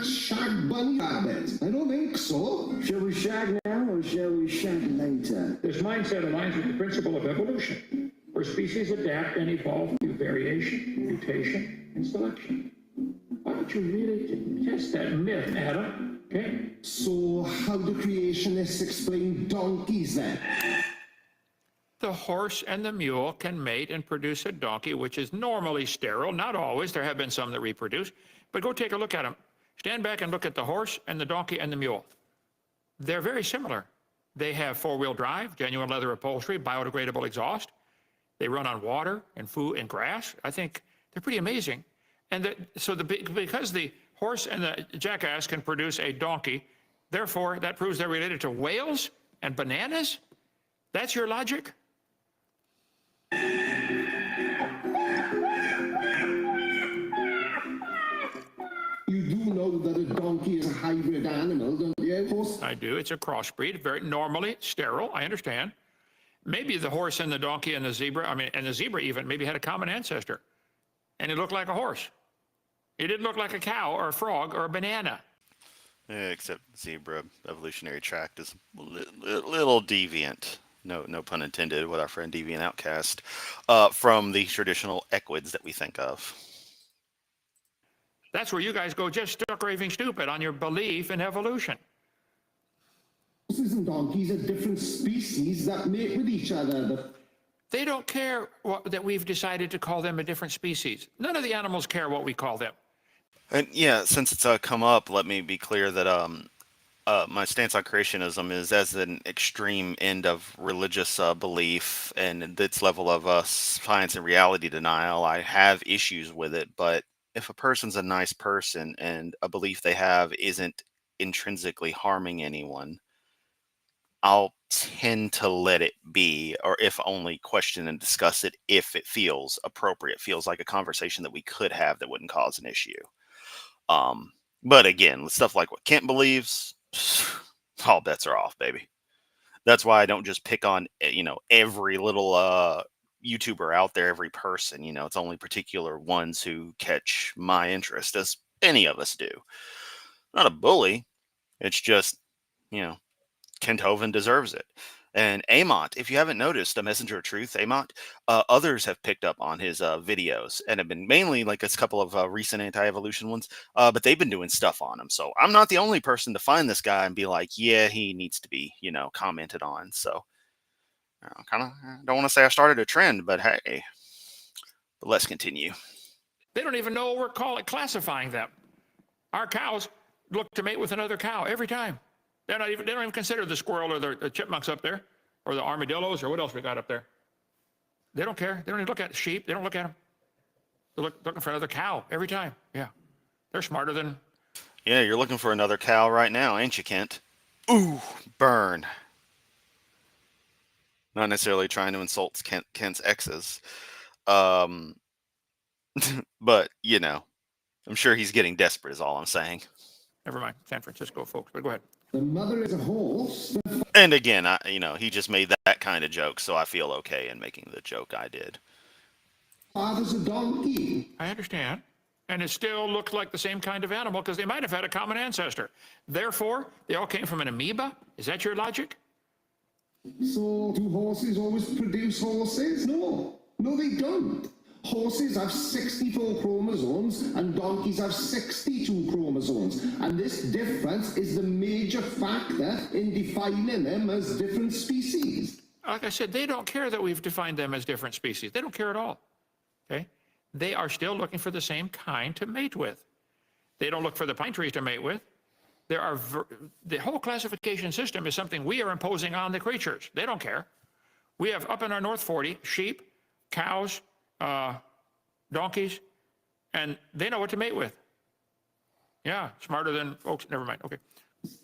Shag bunny rabbit? I don't think so. Shall we shag now or shall we shag later? This mindset aligns with the principle of evolution, where species adapt and evolve through variation, mutation, and selection. Why don't you really test that myth, Adam? Okay? So how do creationists explain donkeys then? The horse and the mule can mate and produce a donkey, which is normally sterile. Not always. There have been some that reproduce. But go take a look at them. Stand back and look at the horse and the donkey and the mule. They're very similar. They have four-wheel drive, genuine leather upholstery, biodegradable exhaust. They run on water and food and grass. I think they're pretty amazing. And because the horse and the jackass can produce a donkey, Therefore, that proves they're related to whales and bananas? That's your logic? You do know that a donkey is a hybrid animal, don't you? Of course. I do. It's a crossbreed, very normally sterile. I understand. Maybe the horse and the donkey and the zebra, and the zebra even, maybe had a common ancestor. And it looked like a horse. It didn't look like a cow or a frog or a banana. Yeah, except zebra evolutionary tract is a little deviant. No pun intended with our friend Deviant Outcast, from the traditional equids that we think of. That's where you guys go just stuck raving stupid on your belief in evolution. Horses and donkeys are different species that mate with each other. They don't care that we've decided to call them a different species. None of the animals care what we call them. And yeah, since it's come up, let me be clear that my stance on creationism is as an extreme end of religious belief and its level of science and reality denial. I have issues with it, but if a person's a nice person and a belief they have isn't intrinsically harming anyone, I'll tend to let it be, or if only question and discuss it if it feels appropriate, feels like a conversation that we could have that wouldn't cause an issue. But again, stuff like what Kent believes, all bets are off, baby. That's why I don't just pick on, every little YouTuber out there, every person. It's only particular ones who catch my interest, as any of us do. Not a bully. It's just, Kent Hovind deserves it. And Amont, if you haven't noticed, a messenger of truth, Amont, others have picked up on his videos and have been mainly like a couple of recent anti-evolution ones, but they've been doing stuff on him. So I'm not the only person to find this guy and be like, yeah, he needs to be, commented on. So kind of don't want to say I started a trend, but hey, but let's continue. They don't even know we're classifying them. Our cows look to mate with another cow every time. They don't even consider the squirrel or the chipmunks up there, or the armadillos, or what else we got up there. They don't care. They don't even look at sheep. They don't look at them. They're looking for another cow every time. Yeah, they're smarter than. Yeah, you're looking for another cow right now, ain't you, Kent? Ooh, burn. Not necessarily trying to insult Kent's exes, but I'm sure he's getting desperate. Is all I'm saying. Never mind, San Francisco folks. But go ahead. The mother is a horse. And again, he just made that kind of joke, so I feel okay in making the joke I did. Father's a donkey. I understand. And it still looks like the same kind of animal because they might have had a common ancestor. Therefore, they all came from an amoeba? Is that your logic? So do horses always produce horses? No, they don't. Horses have 64 chromosomes and donkeys have 62 chromosomes. And this difference is the major factor in defining them as different species. Like I said, they don't care that we've defined them as different species. They don't care at all. Okay? They are still looking for the same kind to mate with. They don't look for the pine trees to mate with. The whole classification system is something we are imposing on the creatures. They don't care. We have up in our North 40 sheep, cows, donkeys, and they know what to mate with. Yeah, smarter than folks. Never mind. Okay.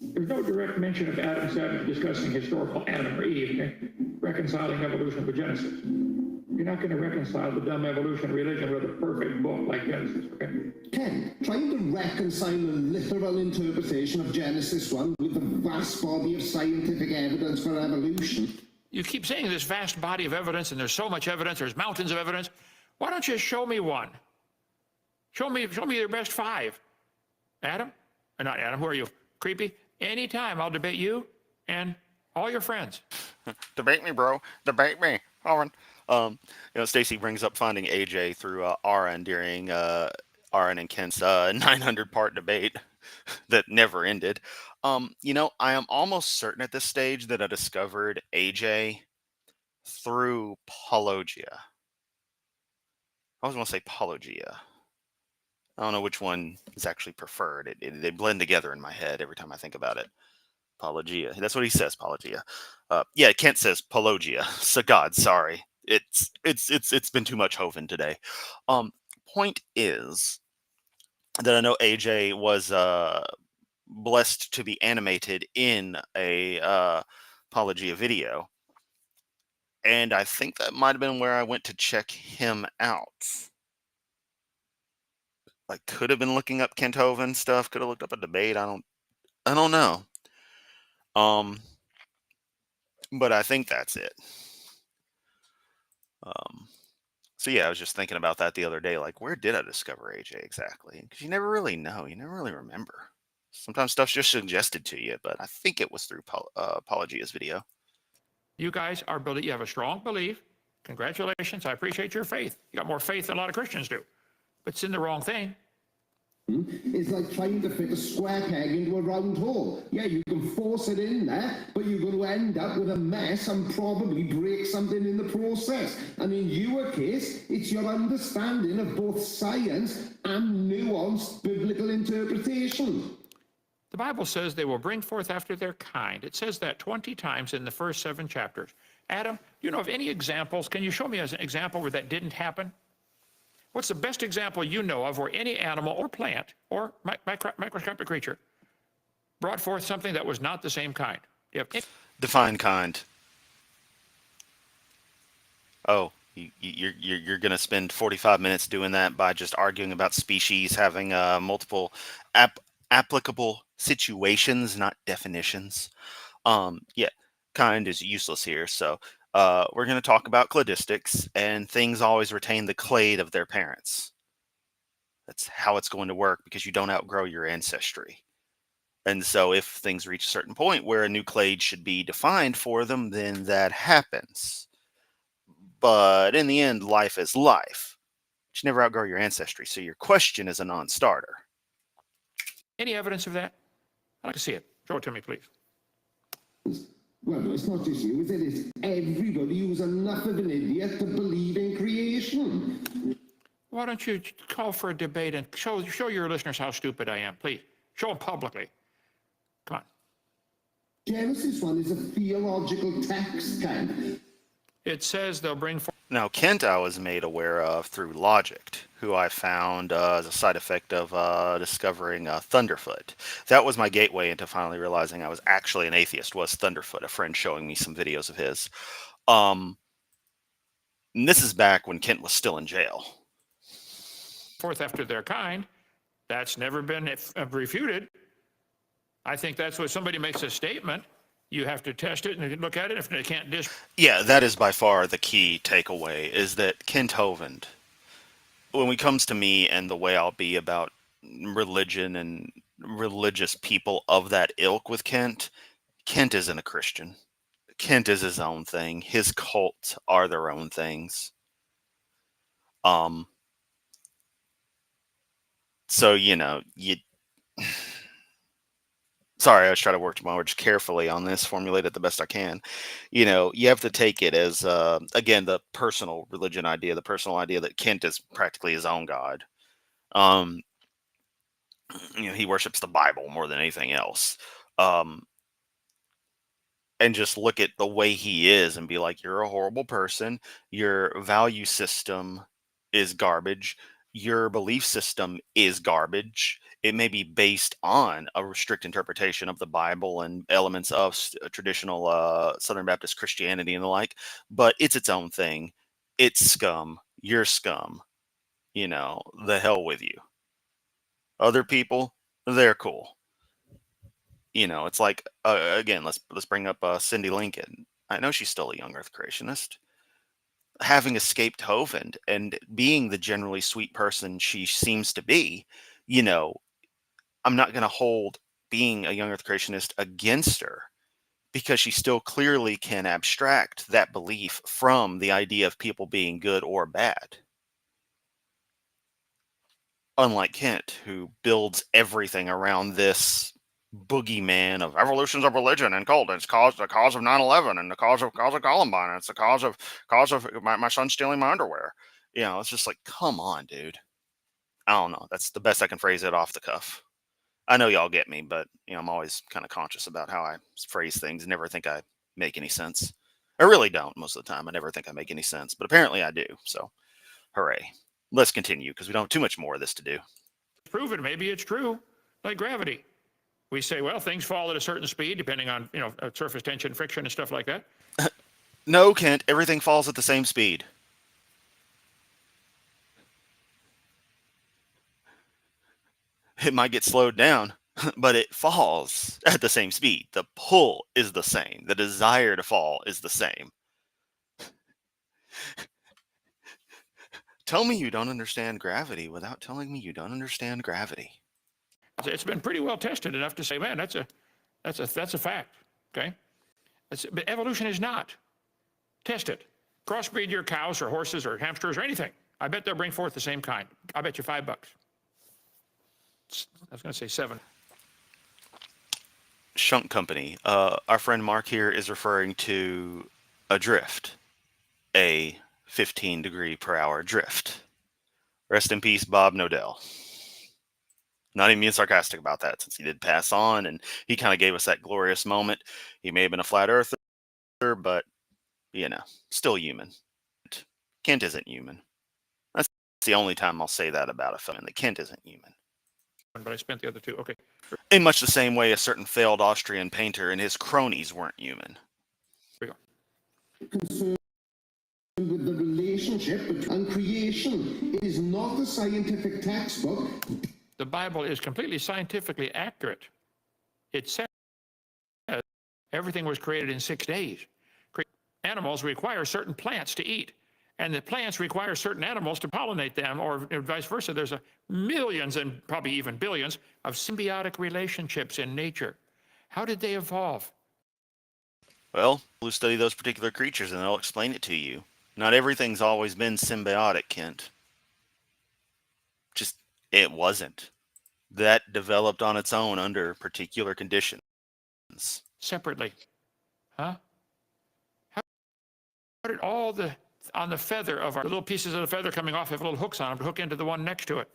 There's no direct mention of Adam 7 discussing historical Adam or Eve, okay? Reconciling evolution with Genesis. You're not going to reconcile the dumb evolution religion with a perfect book like Genesis, okay? Ken, trying to reconcile the literal interpretation of Genesis 1 with the vast body of scientific evidence for evolution. You keep saying this vast body of evidence, and there's so much evidence, there's mountains of evidence. Why don't you show me one? Show me your best 5. Adam? Or not Adam, who are you? Creepy? Anytime I'll debate you and all your friends. Debate me, bro. Debate me. Aaron. Stacy brings up finding AJ through Aaron during Aaron and Kent's 900-part debate that never ended. I am almost certain at this stage that I discovered AJ through Pologia. I was going to say Pologia. I don't know which one is actually preferred. They blend together in my head every time I think about it. Pologia. That's what he says, Pologia. Yeah, Kent says Pologia. So God, sorry. It's been too much Hovind today. Point is that I know AJ was blessed to be animated in a Apologia video. And I think that might have been where I went to check him out. Like, could have been looking up Kent Hovind stuff, could have looked up a debate. I don't know. But I think that's it. So yeah, I was just thinking about that the other day. Like, where did I discover AJ exactly? Because you never really know. You never really remember. Sometimes stuff's just suggested to you, but I think it was through Apologia's video. You guys are building, you have a strong belief. Congratulations. I appreciate your faith. You got more faith than a lot of Christians do. But it's in the wrong thing. It's like trying to fit a square peg into a round hole. Yeah, you can force it in there, but you're going to end up with a mess and probably break something in the process. And in your case, it's your understanding of both science and nuanced biblical interpretation. The Bible says they will bring forth after their kind. It says that 20 times in the first 7 chapters. Adam, do you know of any examples? Can you show me as an example where that didn't happen? What's the best example you know of where any animal or plant or microscopic creature brought forth something that was not the same kind? Define kind. Oh, you're going to spend 45 minutes doing that by just arguing about species having multiple applicable situations, not definitions. Yeah, kind is useless here. So we're going to talk about cladistics, and things always retain the clade of their parents. That's how it's going to work, because you don't outgrow your ancestry. And so if things reach a certain point where a new clade should be defined for them, then that happens. But in the end, life is life. You never outgrow your ancestry, so your question is a non-starter. Any evidence of that? I'd like to see it. Show it to me, please. Well, it's not just you, is it? It's everybody who's enough of an idiot to believe in creation. Why don't you call for a debate and show your listeners how stupid I am, please. Show them publicly. Come on. Genesis 1 is a theological text, Ken. It says they'll bring forth. Now, Kent I was made aware of through Logic, who I found as a side effect of discovering Thunderfoot. That was my gateway into finally realizing I was actually an atheist, was Thunderfoot, a friend showing me some videos of his. And this is back when Kent was still in jail. Forth after their kind. That's never been refuted. I think that's when somebody makes a statement. You have to test it and look at it. If they can't Yeah, that is by far the key takeaway, is that Kent Hovind, when it comes to me and the way I'll be about religion and religious people of that ilk with Kent isn't a Christian. Kent is his own thing. His cults are their own things. So, sorry, I was trying to work my words carefully on this, formulate it the best I can. You have to take it as, again, the personal religion idea, the personal idea that Kent is practically his own God. He worships the Bible more than anything else. And just look at the way he is and be like, you're a horrible person. Your value system is garbage. Your belief system is garbage. It may be based on a strict interpretation of the Bible and elements of traditional Southern Baptist Christianity and the like, but it's its own thing. It's scum. You're scum. The hell with you. Other people, they're cool. It's like, again, let's bring up Cindy Lincoln. I know she's still a young Earth creationist. Having escaped Hovind and being the generally sweet person she seems to be, I'm not going to hold being a young Earth creationist against her, because she still clearly can abstract that belief from the idea of people being good or bad. Unlike Kent, who builds everything around this boogeyman of evolutions of religion and cult. It's the cause of 9/11 and the cause of Columbine. It's the cause of my son stealing my underwear. It's just like, come on, dude. I don't know. That's the best I can phrase it off the cuff. I know y'all get me, but I'm always kind of conscious about how I phrase things. Never think I make any sense. I really don't most of the time. I never think I make any sense, but apparently I do. So, hooray. Let's continue, because we don't have too much more of this to do. Prove it. Maybe it's true, like gravity. We say, well, things fall at a certain speed depending on, surface tension, friction, and stuff like that. No, Kent, everything falls at the same speed. It might get slowed down, but it falls at the same speed. The pull is the same. The desire to fall is the same. Tell me you don't understand gravity without telling me you don't understand gravity. It's been pretty well tested enough to say, man, that's a fact. Okay, but evolution is not. Test it. Crossbreed your cows or horses or hamsters or anything. I bet they'll bring forth the same kind. I bet you $5. I was going to say 7. Shunt Company. Our friend Mark here is referring to a drift, a 15-degree-per-hour drift. Rest in peace, Bob Nodell. Not even being sarcastic about that, since he did pass on, and he kind of gave us that glorious moment. He may have been a flat earther, but, still human. Kent isn't human. That's the only time I'll say that about a film, that Kent isn't human. But I spent the other 2. Okay. In much the same way a certain failed Austrian painter and his cronies weren't human. Here we go. Concerned with the relationship and creation. It is not a scientific textbook. The Bible is completely scientifically accurate. It says everything was created in 6 days. Animals require certain plants to eat, and the plants require certain animals to pollinate them, or vice versa. There's millions and probably even billions of symbiotic relationships in nature. How did they evolve? Well, we'll study those particular creatures and they'll explain it to you. Not everything's always been symbiotic, Kent. Just, it wasn't. That developed on its own under particular conditions. Separately. Huh? How did all on the feather of our little pieces of the feather coming off have little hooks on them to hook into the one next to it?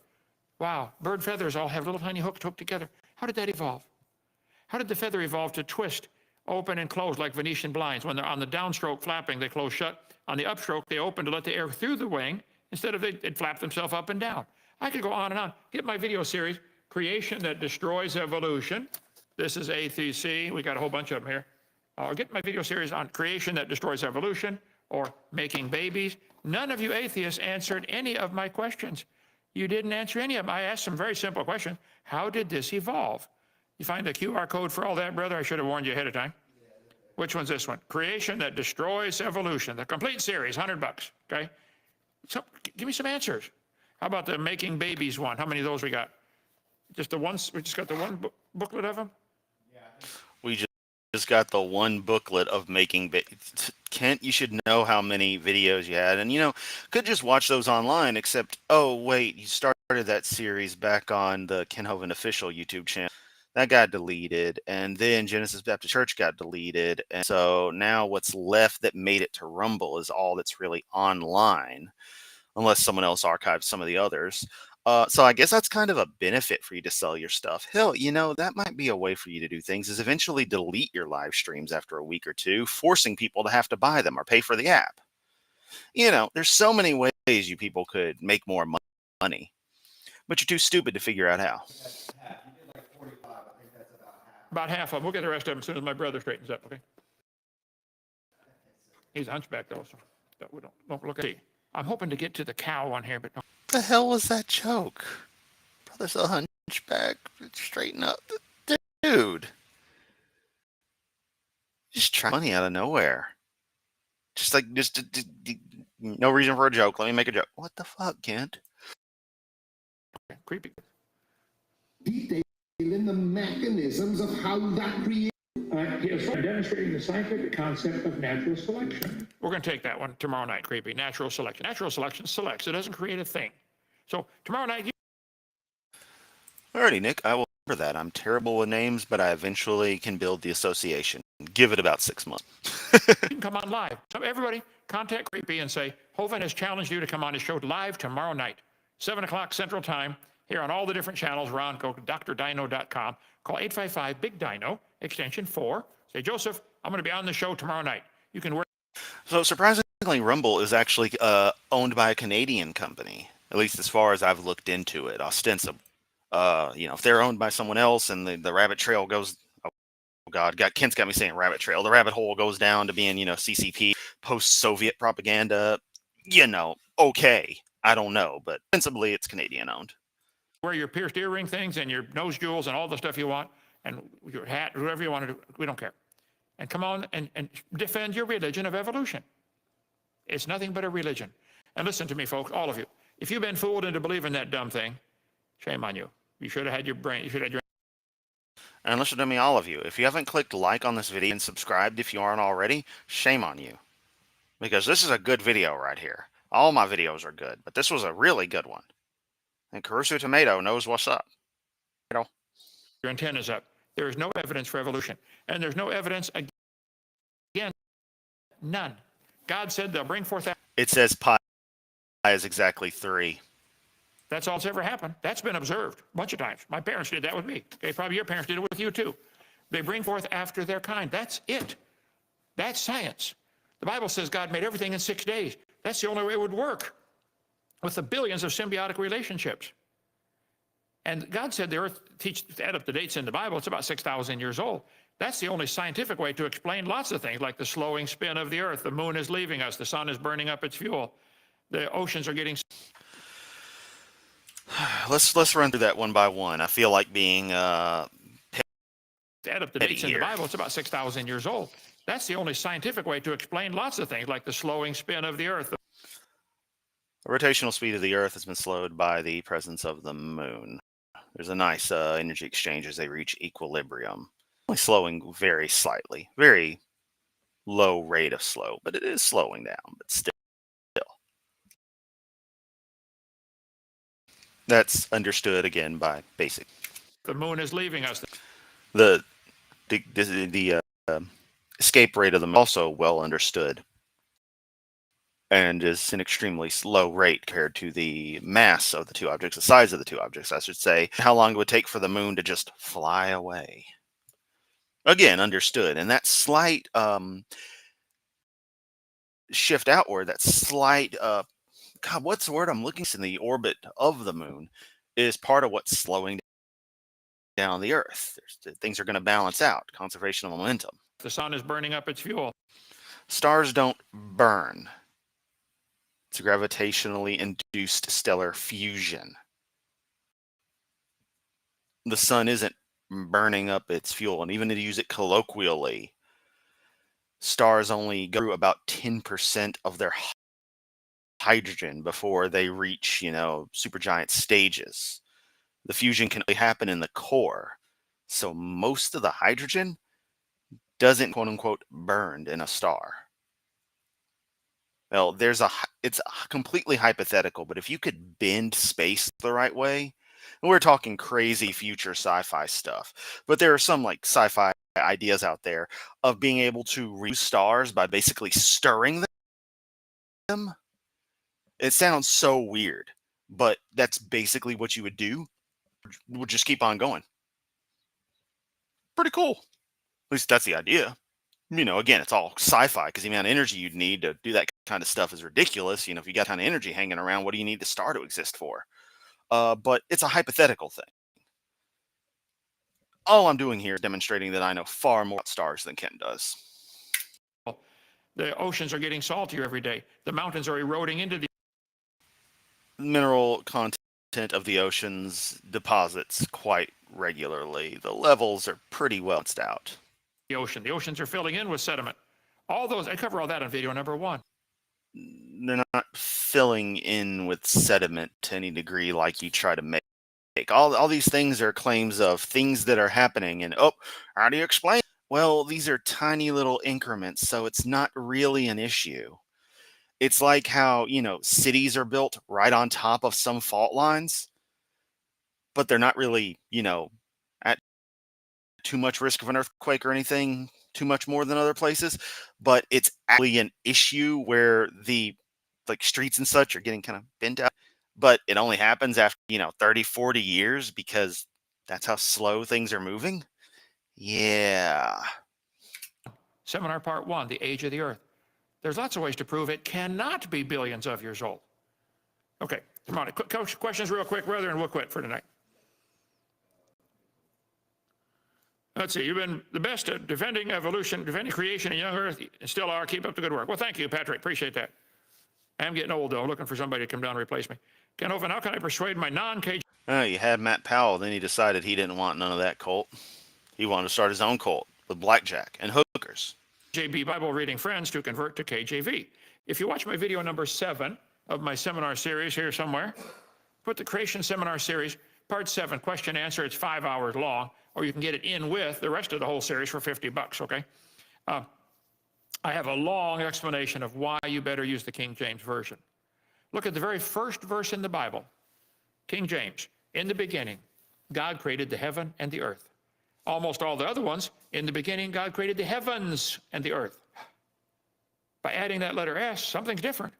Wow, bird feathers all have little tiny hooks hooked together. How did that evolve? How did the feather evolve to twist, open and close like Venetian blinds? When they're on the downstroke flapping, they close shut. On the upstroke, they open to let the air through the wing instead of they'd flap themselves up and down. I could go on and on. Get my video series, Creation That Destroys Evolution. This is A through C. We got a whole bunch of them here. Or get my video series on Creation That Destroys Evolution or Making Babies. None of you atheists answered any of my questions. You didn't answer any of them. I asked some very simple questions. How did this evolve? You find the QR code for all that, brother? I should have warned you ahead of time. Which one's this one? Creation That Destroys Evolution. The complete series, $100, okay? So give me some answers. How about the Making Babies one? How many of those we got? Just the ones, we just got the one booklet of them? We just got the one booklet of Making Babies. Kent, you should know how many videos you had. And, could just watch those online, except, oh, wait, you started that series back on the Ken Hovind official YouTube channel. That got deleted, and then Genesis Baptist Church got deleted, and so now what's left that made it to Rumble is all that's really online, unless someone else archives some of the others. So I guess that's kind of a benefit for you to sell your stuff. Hell, that might be a way for you to do things, is eventually delete your live streams after a week or two, forcing people to have to buy them or pay for the app. There's so many ways you people could make more money, but you're too stupid to figure out how. About half of them. We'll get the rest of them as soon as my brother straightens up, okay? He's a hunchback, though, so we don't look at it. I'm hoping to get to the cow one here, but no. What the hell was that joke? Brother's a hunchback. Straighten up. Dude. Just try money out of nowhere. Just no reason for a joke. Let me make a joke. What the fuck, Kent? Creepy. In the mechanisms of how that creates. He is demonstrating the scientific concept of natural selection. We're going to take that one tomorrow night, Creepy. Natural selection. Natural selection selects. It doesn't create a thing. So tomorrow night. Alrighty, Nick. I will remember that. I'm terrible with names, but I eventually can build the association. Give it about 6 months. You can come on live. So everybody, contact Creepy and say, Hovind has challenged you to come on his show live tomorrow night, 7 o'clock Central Time. Here on all the different channels around, go to drdino.com, call 855-BIG-DINO, extension 4. Say, Joseph, I'm going to be on the show tomorrow night. You can work. So surprisingly, Rumble is actually owned by a Canadian company, at least as far as I've looked into it, ostensibly. if they're owned by someone else and the rabbit trail goes, oh God, Kent's got me saying rabbit trail. The rabbit hole goes down to being, CCP, post-Soviet propaganda, okay. I don't know, but principally it's Canadian owned. Wear your pierced earring things and your nose jewels and all the stuff you want, and your hat, whatever you want to do. We don't care. And come on and defend your religion of evolution. It's nothing but a religion. And listen to me, folks, all of you. If you've been fooled into believing that dumb thing, shame on you. You should have had your brain. You should have had your. And listen to me, all of you. If you haven't clicked like on this video and subscribed if you aren't already, shame on you. Because this is a good video right here. All my videos are good, but this was a really good one. And Caruso Tomato knows what's up. Your antenna's up. There is no evidence for evolution. And there's no evidence, again, none. God said they'll bring forth that. It says pi is exactly 3. That's all that's ever happened. That's been observed a bunch of times. My parents did that with me. Okay, probably your parents did it with you too. They bring forth after their kind. That's it. That's science. The Bible says God made everything in 6 days. That's the only way it would work with the billions of symbiotic relationships. And God said the earth, add up the dates in the Bible, it's about 6,000 years old. That's the only scientific way to explain lots of things, like the slowing spin of the earth. The moon is leaving us. The sun is burning up its fuel. The oceans are getting. Let's run through that one by one. I feel like being add up the dates in here. the Bible, it's about 6,000 years old. That's the only scientific way to explain lots of things, like the slowing spin of the earth. The rotational speed of the Earth has been slowed by the presence of the moon. There's a nice energy exchange as they reach equilibrium. Only slowing very slightly, very low rate of slow, but it is slowing down, but still. That's understood again by basic. The moon is leaving us. The escape rate of the moon also well understood, and is an extremely slow rate compared to the mass of the two objects, the size of the two objects, I should say. How long it would take for the moon to just fly away. Again, understood. And that slight shift outward, that slight, God, what's the word I'm looking for? In the orbit of the moon is part of what's slowing down the Earth. Things are going to balance out. Conservation of momentum. The sun is burning up its fuel. Stars don't burn. It's gravitationally induced stellar fusion. The sun isn't burning up its fuel, and even to use it colloquially, stars only go through about 10% of their hydrogen before they reach, supergiant stages. The fusion can only happen in the core, so most of the hydrogen doesn't quote unquote burned in a star. Well, it's completely hypothetical, but if you could bend space the right way, and we're talking crazy future sci-fi stuff, but there are some like sci-fi ideas out there of being able to reuse stars by basically stirring them. It sounds so weird, but that's basically what you would do. We'll just keep on going. Pretty cool. At least that's the idea. Again, it's all sci-fi because the amount of energy you'd need to do that kind of stuff is ridiculous. If you got a ton of energy hanging around, what do you need the star to exist for? But it's a hypothetical thing. All I'm doing here is demonstrating that I know far more about stars than Ken does. The oceans are getting saltier every day. The mountains are eroding into the mineral content of the oceans deposits quite regularly. The levels are pretty well balanced out. ocean. The oceans are filling in with sediment. All those, I cover all that on video number 1. They're not filling in with sediment to any degree like you try to make. All these things are claims of things that are happening, and how do you explain? Well, these are tiny little increments, so it's not really an issue. It's like how, cities are built right on top of some fault lines, but they're not really, at too much risk of an earthquake or anything too much more than other places. But it's actually an issue where the streets and such are getting kind of bent out. But it only happens after, 30, 40 years because that's how slow things are moving. Yeah. Seminar part 1, the age of the earth. There's lots of ways to prove it cannot be billions of years old. Okay, come on. Questions real quick, brother, and we'll quit for tonight. Let's see, you've been the best at defending evolution, defending creation and young earth, and still are. Keep up the good work. Well, thank you, Patrick. Appreciate that. I'm getting old, though, looking for somebody to come down and replace me. Ken Hovind, how can I persuade my non-KJV You had Matt Powell, then he decided he didn't want none of that cult. He wanted to start his own cult with blackjack and hookers. Bible reading friends to convert to KJV? If you watch my video number 7 of my seminar series here somewhere, put the Creation Seminar Series, Part 7, question answer. It's 5 hours long, or you can get it in with the rest of the whole series for $50, okay? I have a long explanation of why you better use the King James Version. Look at the very first verse in the Bible. King James, in the beginning, God created the heaven and the earth. Almost all the other ones, in the beginning, God created the heavens and the earth. By adding that letter S, something's different.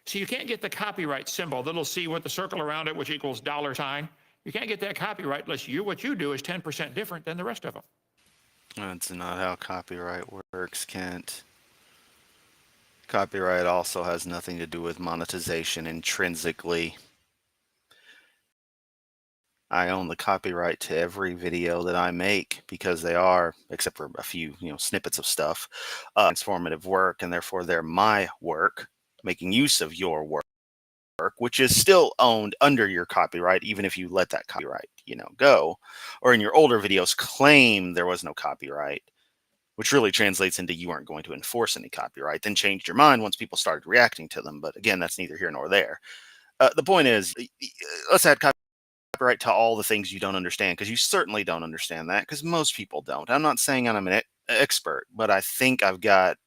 So you can't get the copyright symbol, the little C with the circle around it, which equals $sign. You can't get that copyright unless what you do is 10% different than the rest of them. That's not how copyright works, Kent. Copyright also has nothing to do with monetization intrinsically. I own the copyright to every video that I make because they are, except for a few, snippets of stuff, transformative work, and therefore they're my work, making use of your work, which is still owned under your copyright, even if you let that copyright, go, or in your older videos claim there was no copyright, which really translates into you aren't going to enforce any copyright, then changed your mind once people started reacting to them. But again, that's neither here nor there. The point is, let's add copyright to all the things you don't understand, because you certainly don't understand that, because most people don't. I'm not saying I'm an expert, but I think I've got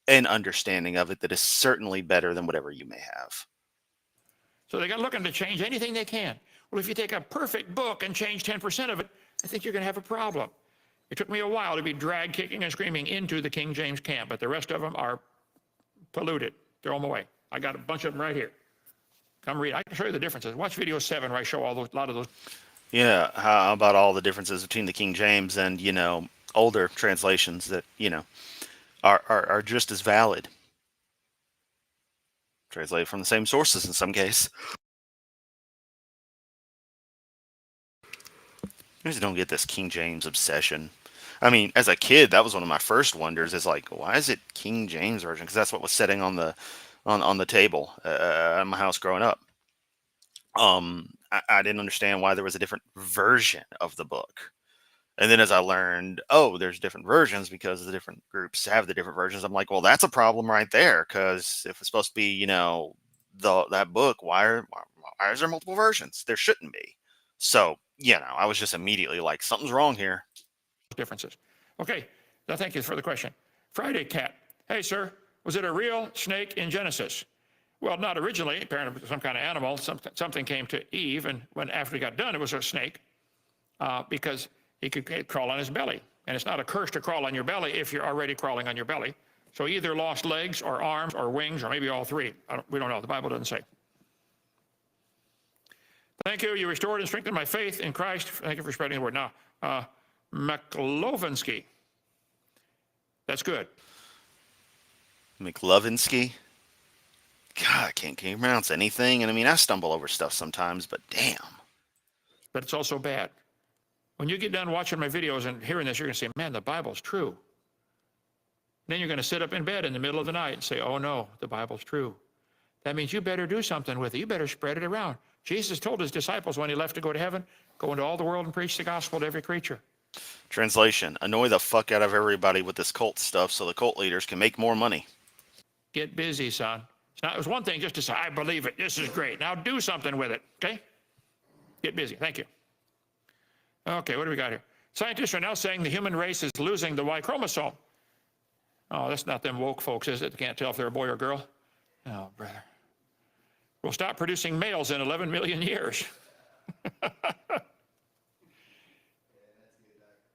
an understanding of it that is certainly better than whatever you may have. So they got looking to change anything they can. Well, if you take a perfect book and change 10% of it, I think you're going to have a problem. It took me a while to be dragged kicking and screaming into the King James camp, but the rest of them are polluted. Throw them away. I got a bunch of them right here. Come read. I can show you the differences. Watch video 7 where I show a lot of those. Yeah, how about all the differences between the King James and, older translations that, are just as valid. Translated from the same sources in some case. I just don't get this King James obsession. I mean, as a kid, that was one of my first wonders. Is like, why is it King James Version? Because that's what was sitting on the table at my house growing up. I didn't understand why there was a different version of the book. And then as I learned, there's different versions because the different groups have the different versions. I'm like, well, that's a problem right there. Because if it's supposed to be, that book, why is there multiple versions? There shouldn't be. So, I was just immediately like, something's wrong here. Differences. Okay, now thank you for the question. Friday Cat. Hey, sir, was it a real snake in Genesis? Well, not originally. Apparently, some kind of animal. Something came to Eve, and after he got done, it was a snake because he could crawl on his belly. And it's not a curse to crawl on your belly if you're already crawling on your belly. So he either lost legs or arms or wings or maybe all three. We don't know. The Bible doesn't say. Thank you. You restored and strengthened my faith in Christ. Thank you for spreading the word. Now, McLovinsky. That's good. McLovinsky? God, I can't pronounce anything. And I mean, I stumble over stuff sometimes, but damn. But it's also bad. When you get done watching my videos and hearing this, you're going to say, man, the Bible's true. Then you're going to sit up in bed in the middle of the night and say, oh no, the Bible's true. That means you better do something with it. You better spread it around. Jesus told his disciples when he left to go to heaven, go into all the world and preach the gospel to every creature. Translation, annoy the fuck out of everybody with this cult stuff so the cult leaders can make more money. Get busy, son. It was one thing just to say, I believe it. This is great. Now do something with it, okay? Get busy. Thank you. Okay, what do we got here? Scientists are now saying the human race is losing the Y chromosome. Oh, that's not them woke folks, is it? They can't tell if they're a boy or girl. Oh, brother. We'll stop producing males in 11 million years.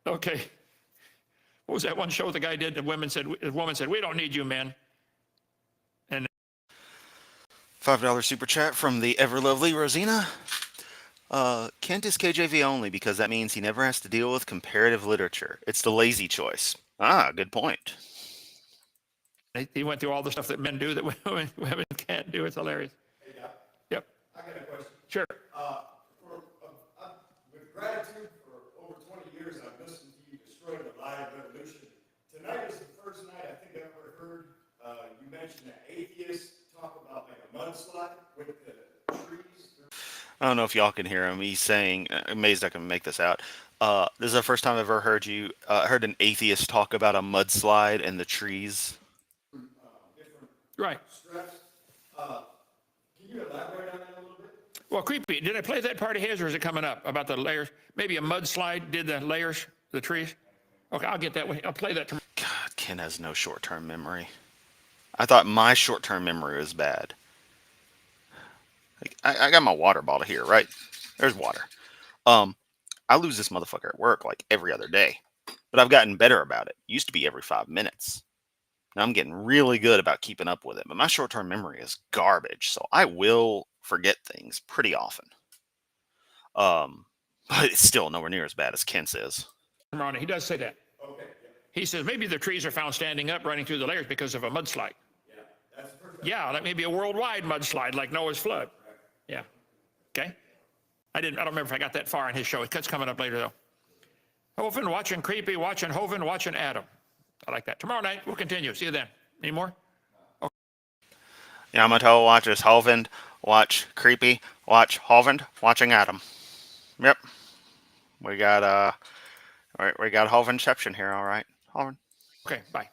Okay. What was that one show the guy did? The woman said, we don't need you men. And $5 super chat from the ever lovely Rosina. Kent is KJV only because that means he never has to deal with comparative literature. It's the lazy choice. Ah, good point. He went through all the stuff that men do that women can't do. It's hilarious. Hey, Doc, Yep. I got a question. Sure. With gratitude for over 20 years, I've listened to you Tonight is the first night I think I've ever heard you mention that atheists talk about like a mudslide with the trees. I don't know if y'all can hear him. He's saying, amazed I can make this out. This is the first time I've ever heard an atheist talk about a mudslide and the trees. Right. Stress. Can you elaborate on that a little bit? Well, Creepy, did I play that part of his, or is it coming up about the layers? Maybe a mudslide did the layers, the trees? Okay, I'll get that one. I'll play that tomorrow. God, Ken has no short-term memory. I thought my short-term memory was bad. Like, I got my water bottle here, right? There's water. I lose this motherfucker at work like every other day, but I've gotten better about it. Used to be every 5 minutes. Now I'm getting really good about keeping up with it, but my short-term memory is garbage, so I will forget things pretty often. But it's still nowhere near as bad as Ken says. Tomorrow, he does say that. Okay. He says maybe the trees are found standing up, running through the layers because of a mudslide. Yeah, that's perfect. Yeah, that may be a worldwide mudslide like Noah's flood. Yeah. Okay. I don't remember if I got that far in his show. It's coming up later though. Hovind watching Creepy, watching Hovind, watching Adam. I like that. Tomorrow night we'll continue. See you then. Any more? Okay. Yamato watches Hovind, watch Creepy, watch Hovind, watching Adam. Yep. We got Hovindception here, all right. Hovind. Okay, bye.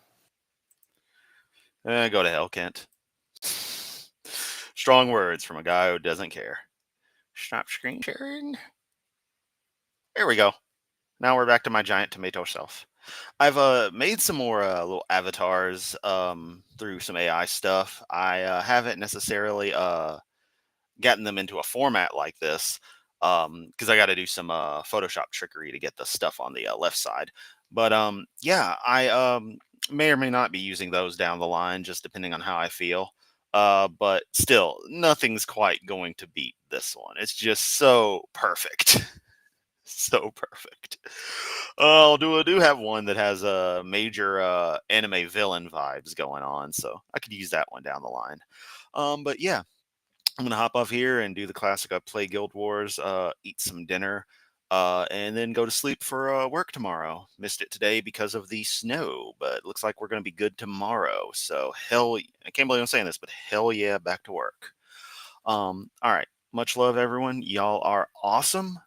Go to hell, Kent. Strong words from a guy who doesn't care. Stop screen sharing. There we go. Now we're back to my giant tomato self. I've made some more little avatars through some AI stuff. I haven't necessarily gotten them into a format like this because I got to do some Photoshop trickery to get the stuff on the left side. But yeah, I may or may not be using those down the line, just depending on how I feel. But still, nothing's quite going to beat this one. It's just so perfect. So perfect. I do have one that has a major anime villain vibes going on, so I could use that one down the line. But yeah, I'm gonna hop off here and do the classic. I play Guild Wars, eat some dinner, and then go to sleep for work tomorrow. Missed it today because of the snow, but it looks like we're gonna be good tomorrow. So I can't believe I'm saying this, but hell yeah, back to work. All right, much love, everyone. Y'all are awesome.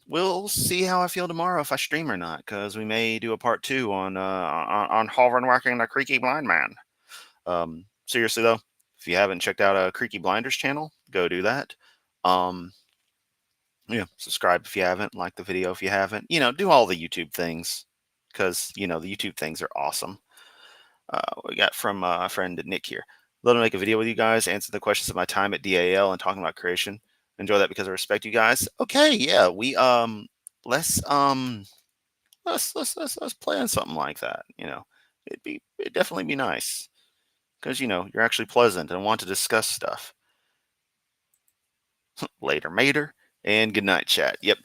We'll see how I feel tomorrow if I stream or not, because we may do a part 2 on Hovind working the Creaky blind man. Seriously though, if you haven't checked out a Creaky Blinders channel, go do that. Yeah, subscribe if you haven't, like the video if you haven't. Do all the YouTube things, because the YouTube things are awesome. We got from a friend Nick here. Love to make a video with you guys, answer the questions of my time at DAL and talking about creation. Enjoy that because I respect you guys. Okay, yeah, we let's play on something like that. It'd definitely be nice because you're actually pleasant and want to discuss stuff. Later, mater, and good night, chat. Yep.